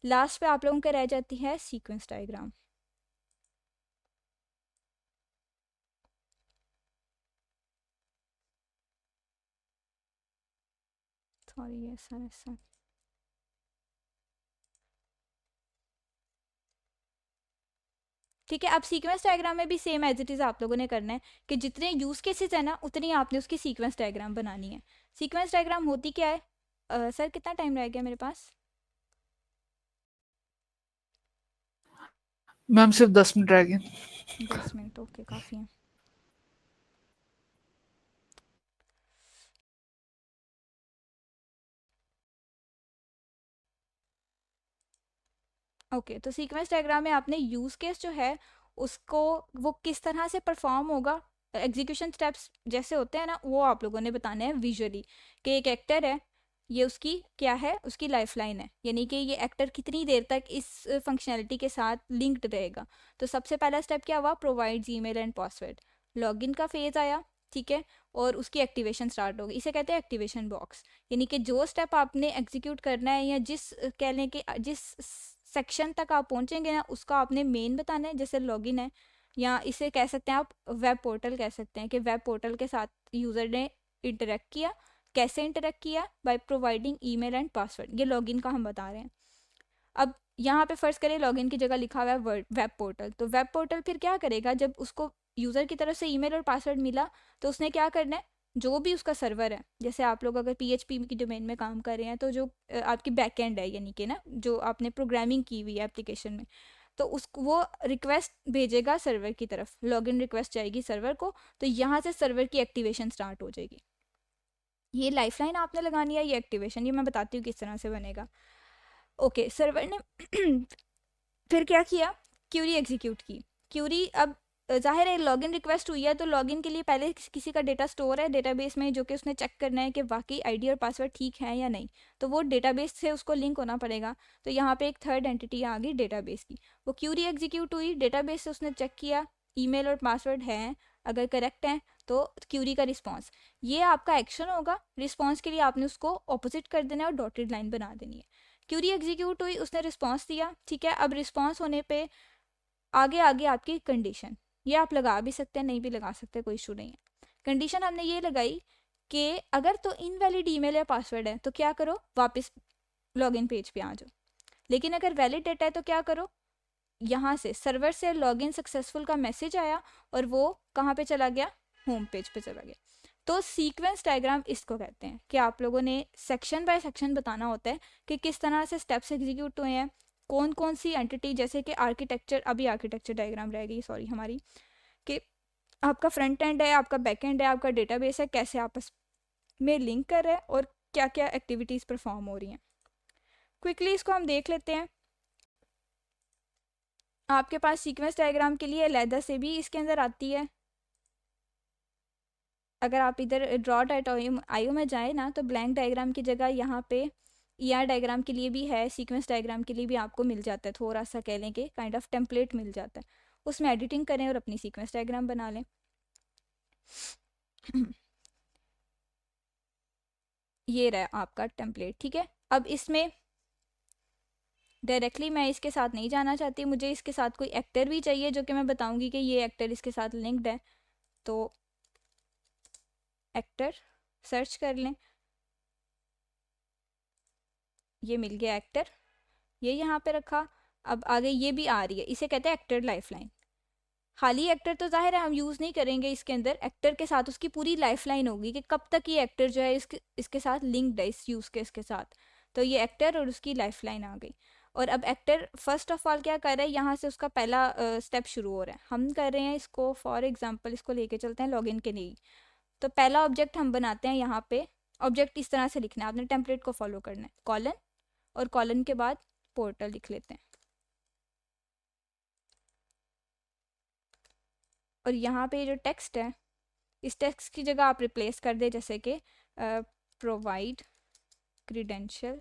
लास्ट पे आप लोगों के रह जाती है सीक्वेंस डायग्राम। सॉरी ऐसा ठीक है, अब सीक्वेंस डायग्राम में भी सेम एज इट इज़ आप लोगों ने करना है कि जितने यूज़ केसेस है ना उतनी आपने उसकी सीक्वेंस डायग्राम बनानी है। सीक्वेंस डायग्राम होती क्या है, सर कितना टाइम रह गया मेरे पास, मैम सिर्फ 10 मिनट रह गए। 10 मिनट, ओके काफ़ी है। ओके, तो सीक्वेंस डायग्राम में आपने यूज़ केस जो है उसको वो किस तरह से परफॉर्म होगा, एग्जीक्यूशन स्टेप्स जैसे होते हैं ना वो आप लोगों ने बताने हैं विजुअली, कि एक एक्टर है, ये उसकी क्या है, उसकी लाइफ लाइन है, यानी कि ये एक्टर कितनी देर तक इस फंक्शनैलिटी के साथ लिंक्ड रहेगा। तो सबसे पहला स्टेप क्या हुआ, provide Gmail and password, login का फेज आया, ठीक है, और उसकी एक्टिवेशन स्टार्ट होगी, इसे कहते हैं एक्टिवेशन बॉक्स। यानी कि जो स्टेप आपने एग्जीक्यूट करना है या जिस कह लें कि जिस सेक्शन तक आप पहुंचेंगे ना उसका आपने मेन बताना है, जैसे लॉगिन है, या इसे कह सकते हैं आप वेब पोर्टल कह सकते हैं कि वेब पोर्टल के साथ यूज़र ने इंटरेक्ट किया, कैसे इंटरेक्ट किया, by providing email and password, ये लॉगिन का हम बता रहे हैं। अब यहाँ पे फर्स्ट करें लॉगिन की जगह लिखा हुआ है वर्ड वेब पोर्टल, तो वेब पोर्टल फिर क्या करेगा, जब उसको यूज़र की तरफ से ईमेल और पासवर्ड मिला तो उसने क्या करना है, जो भी उसका सर्वर है, जैसे आप लोग अगर पीएचपी की डोमेन में काम कर रहे हैं तो जो आपकी बैकएंड है, यानी कि ना जो आपने प्रोग्रामिंग की हुई है एप्लीकेशन में, तो उस वो रिक्वेस्ट भेजेगा सर्वर की तरफ, लॉगिन रिक्वेस्ट जाएगी सर्वर को, तो यहाँ से सर्वर की एक्टिवेशन स्टार्ट हो जाएगी। ये लाइफलाइन आपने लगानी है, ये एक्टिवेशन, ये मैं बताती हूँ किस तरह से बनेगा। ओके, सर्वर ने फिर क्या किया, क्यूरी एग्जीक्यूट की। क्यूरी अब जाहिर है लॉगिन रिक्वेस्ट हुई है, तो लॉगिन के लिए पहले किसी का डेटा स्टोर है डेटाबेस में, जो कि उसने चेक करना है कि वाकई आईडी और पासवर्ड ठीक है या नहीं, तो वो डेटाबेस से उसको लिंक होना पड़ेगा। तो यहाँ पे एक थर्ड एंटिटी आ गई डेटाबेस की, वो क्यूरी एग्जीक्यूट हुई, डेटाबेस से उसने चेक किया ईमेल और पासवर्ड हैं, अगर करेक्ट हैं तो क्यूरी का रिस्पॉन्स, ये आपका एक्शन होगा। रिस्पॉन्स के लिए आपने उसको ऑपोजिट कर देना है और डॉटेड लाइन बना देनी है। क्यूरी एग्जीक्यूट हुई, उसने रिस्पॉन्स दिया, ठीक है। अब रिस्पॉन्स होने पे आगे आगे आपकी कंडीशन, ये आप लगा भी सकते हैं, नहीं भी लगा सकते, कोई इशू नहीं है। कंडीशन हमने ये लगाई कि अगर तो इनवैलिड ईमेल या पासवर्ड है तो क्या करो, वापस लॉगिन पेज पे आ जाओ। लेकिन अगर वैलिड डेटा है तो क्या करो, यहाँ से सर्वर से लॉगिन सक्सेसफुल का मैसेज आया और वो कहाँ पे चला गया, होम पेज पे चला गया। तो सीक्वेंस डायग्राम इसको कहते हैं कि आप लोगों ने सेक्शन बाय सेक्शन बताना होता है कि किस तरह से स्टेप्स एग्जीक्यूट हुए हैं, कौन कौन सी एंटिटी, जैसे कि आर्किटेक्चर, अभी आर्किटेक्चर डायग्राम रह गई सॉरी हमारी, कि आपका फ्रंट एंड है, आपका बैक एंड है, आपका डेटाबेस है, कैसे आपस में लिंक कर रहा है और क्या क्या एक्टिविटीज़ परफॉर्म हो रही हैं। क्विकली इसको हम देख लेते हैं। आपके पास सीक्वेंस डायग्राम के लिए अलहदा से भी इसके अंदर आती है। अगर आप इधर ड्रॉ डॉट आईओ में जाए ना, तो ब्लैंक डायग्राम की जगह यहाँ पे ईआर डायग्राम के लिए भी है, सीक्वेंस डायग्राम के लिए भी आपको मिल जाता है, थोड़ा सा कह लें कि काइंड ऑफ टेम्पलेट मिल जाता है, उसमें एडिटिंग करें और अपनी सीक्वेंस डायग्राम बना लें। ये रहा आपका टेम्पलेट, ठीक है। अब इसमें डायरेक्टली मैं इसके साथ नहीं जाना चाहती, मुझे इसके साथ कोई एक्टर भी चाहिए, जो कि मैं बताऊंगी कि ये एक्टर इसके साथ लिंक्ड है। तो एक्टर सर्च कर लें, ये मिल गया एक्टर, ये यहाँ पे रखा। अब आगे ये भी आ रही है, इसे कहते हैं एक्टर लाइफलाइन। खाली एक्टर तो जाहिर है हम यूज़ नहीं करेंगे इसके अंदर, एक्टर के साथ उसकी पूरी लाइफलाइन होगी कि कब तक ये एक्टर जो है इसके साथ लिंक्ड है, इस यूज़ केस के साथ। तो ये एक्टर और उसकी लाइफलाइन आ गई। और अब एक्टर फर्स्ट ऑफ ऑल क्या कर रहा है, यहाँ से उसका पहला स्टेप शुरू हो रहा है। हम कर रहे हैं इसको, फॉर एग्जाम्पल इसको लेके चलते हैं लॉगिन के लिए। तो पहला ऑब्जेक्ट हम बनाते हैं यहाँ पे, ऑब्जेक्ट इस तरह से लिखना है, आपने टेम्पलेट को फॉलो करना है, कॉलन, और कॉलन के बाद पोर्टल लिख लेते हैं। और यहाँ पे जो टेक्स्ट है, इस टेक्स्ट की जगह आप रिप्लेस कर दे, जैसे कि प्रोवाइड क्रीडेंशियल,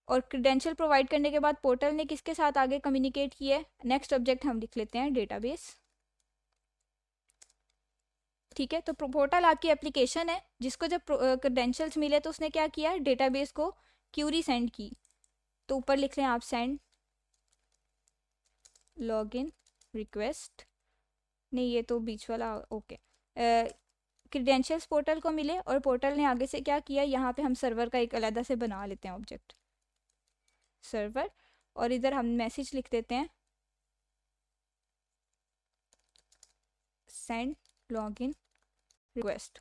और क्रीडेंशियल प्रोवाइड करने के बाद पोर्टल ने किसके साथ आगे कम्युनिकेट किया है, नेक्स्ट ऑब्जेक्ट हम लिख लेते हैं डेटाबेस, ठीक है। तो पोर्टल आपकी एप्लीकेशन है, जिसको जब क्रीडेंशियल्स मिले तो उसने क्या किया, डेटाबेस को क्यूरी सेंड की। तो ऊपर लिख लें आप, सेंड लॉगिन रिक्वेस्ट, नहीं ये तो बीच वाला, ओके। क्रीडेंशियल्स पोर्टल को मिले और पोर्टल ने आगे से क्या किया, यहाँ पे हम सर्वर का एक अलग से बना लेते हैं ऑब्जेक्ट, सर्वर, और इधर हम मैसेज लिख देते हैं, सेंड लॉगिन रिक्वेस्ट।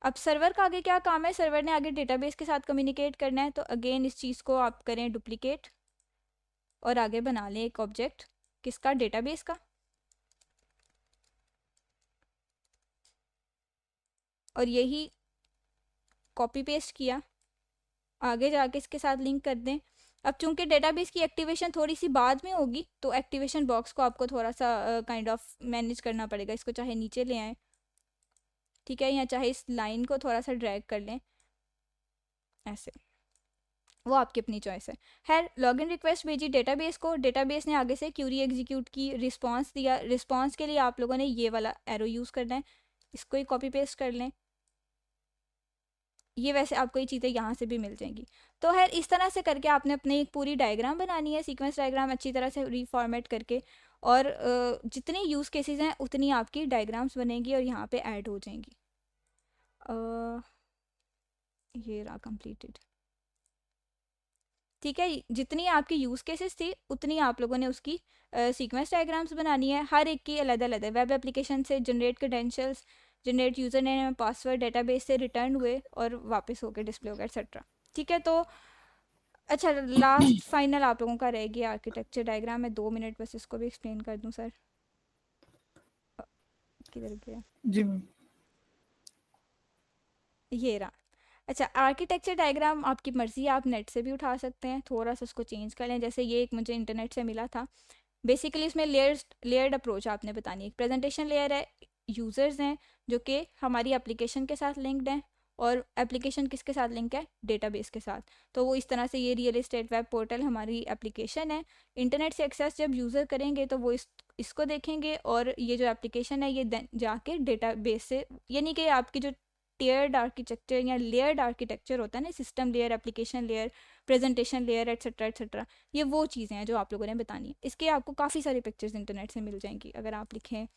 अब सर्वर का आगे क्या काम है, सर्वर ने आगे डेटाबेस के साथ कम्युनिकेट करना है, तो अगेन इस चीज़ को आप करें डुप्लीकेट और आगे बना लें एक ऑब्जेक्ट, किसका, डेटाबेस का। और यही कॉपी पेस्ट किया, आगे जाके इसके साथ लिंक कर दें। अब चूंकि डेटाबेस की एक्टिवेशन थोड़ी सी बाद में होगी, तो एक्टिवेशन बॉक्स को आपको थोड़ा सा काइंड ऑफ मैनेज करना पड़ेगा, इसको चाहे नीचे ले आएँ, ठीक है, या चाहे इस लाइन को थोड़ा सा ड्रैग कर लें ऐसे, वो आपकी अपनी चॉइस है। खैर, लॉगिन रिक्वेस्ट भेजी डेटाबेस को, डेटाबेस ने आगे से क्यूरी एग्जीक्यूट की, रिस्पांस दिया। रिस्पांस के लिए आप लोगों ने ये वाला एरो यूज़ करना है, इसको ही कॉपी पेस्ट कर लें। ये वैसे आपको ये चीज़ें यहाँ से भी मिल जाएंगी। तो खैर इस तरह से करके आपने अपनी एक पूरी डायग्राम बनानी है, सीक्वेंस डायग्राम अच्छी तरह से रीफॉर्मेट करके, और जितने यूज़ केसेस हैं उतनी आपकी डायग्राम्स बनेंगी और यहाँ पे ऐड हो जाएंगी। ये रहा कंप्लीटेड। ठीक है, जितनी आपकी यूज़ केसेस थी उतनी आप लोगों ने उसकी सीक्वेंस डायग्राम्स बनानी है, हर एक की अलग अलग है। वेब एप्लीकेशन से generate credentials, generate user name password, database से रिटर्न हुए और वापस होकर डिस्प्ले हो गए एक्सेट्रा। ठीक है, तो अच्छा, लास्ट फाइनल आप लोगों का रहेगी आर्किटेक्चर डायग्राम। मैं 2 मिनट बस इसको भी एक्सप्लेन कर दूँ सर। किधर गया? जी मैम। ये रहा। अच्छा, आर्किटेक्चर डायग्राम आपकी मर्ज़ी है, आप नेट से भी उठा सकते हैं, थोड़ा सा उसको चेंज कर लें। जैसे ये एक मुझे इंटरनेट से मिला था। बेसिकली इसमें लेयर्ड अप्रोच आपने बतानी है। एक प्रेजेंटेशन लेयर है, यूज़र्स हैं जो कि हमारी एप्लीकेशन के साथ लिंक्ड हैं, और एप्लीकेशन किसके साथ लिंक है? डेटाबेस के साथ। तो वो इस तरह से, ये रियल एस्टेट वेब पोर्टल हमारी एप्लीकेशन है। इंटरनेट से एक्सेस जब यूज़र करेंगे तो वो इसको देखेंगे, और ये जो एप्लीकेशन है ये जाके डेटाबेस से, यानी कि आपकी जो टियर्ड आर्किटेक्चर या लेयर्ड आर्किटेक्चर होता है ना, system layer, application layer, presentation layer, etcetera etcetera, ये वो चीज़ें हैं जो आप लोगों ने बतानी है। इसके आपको काफ़ी सारी पिक्चर्स इंटरनेट से मिल जाएंगी। अगर आप लिखें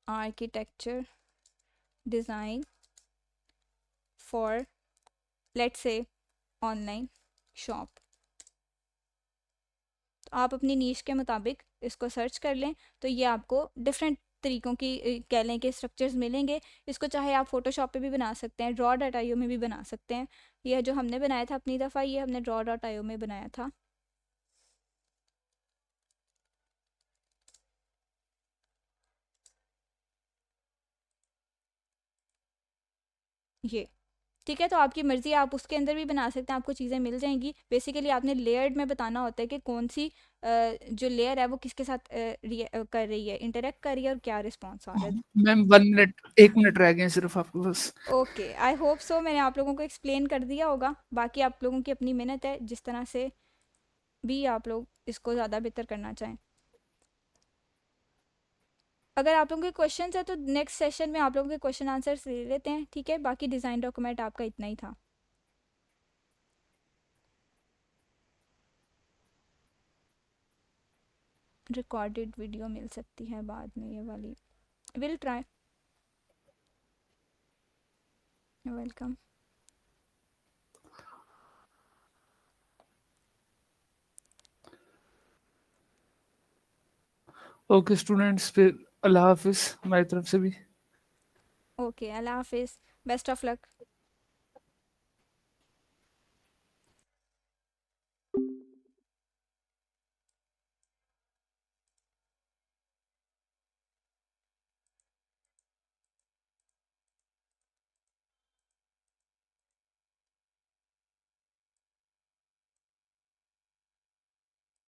architecture design for, let's say, online shop, तो आप अपनी नीश के मुताबिक इसको सर्च कर लें, तो ये आपको डिफरेंट तरीक़ों की कह लें कि स्ट्रक्चर्स मिलेंगे। इसको चाहे आप फोटोशॉप पे भी बना सकते हैं, ड्रॉ डॉट आईओ में भी बना सकते हैं। यह जो हमने बनाया था अपनी दफ़ा, ये हमने ड्रॉ डॉट आईओ में बनाया था। ये ठीक है, तो आपकी मर्ज़ी है, आप उसके अंदर भी बना सकते हैं, आपको चीज़ें मिल जाएंगी। बेसिकली आपने लेयर्ड में बताना होता है कि कौन सी जो लेयर है वो किसके साथ कर रही है, इंटरेक्ट कर रही है, और क्या रिस्पॉन्स आ रहा है। मैम 1 मिनट, 1 मिनट रह गए हैं सिर्फ आपके बस। ओके, आई होप सो मैंने आप लोगों को एक्सप्लेन कर दिया होगा। बाकी आप लोगों की अपनी मेहनत है, जिस तरह से भी आप लोग इसको ज़्यादा बेहतर करना चाहें। अगर आप लोगों के क्वेश्चन है तो नेक्स्ट सेशन में आप लोगों के क्वेश्चन आंसर्स ले लेते हैं। ठीक है, बाकी डिज़ाइन डॉक्यूमेंट आपका इतना ही था। रिकॉर्डेड वीडियो मिल सकती है बाद में, ये वाली will try. Welcome. Okay students, फिर अल्लाह हाफिज़ हमारी तरफ से भी। ओके, अल्लाह हाफिज़, बेस्ट ऑफ लक।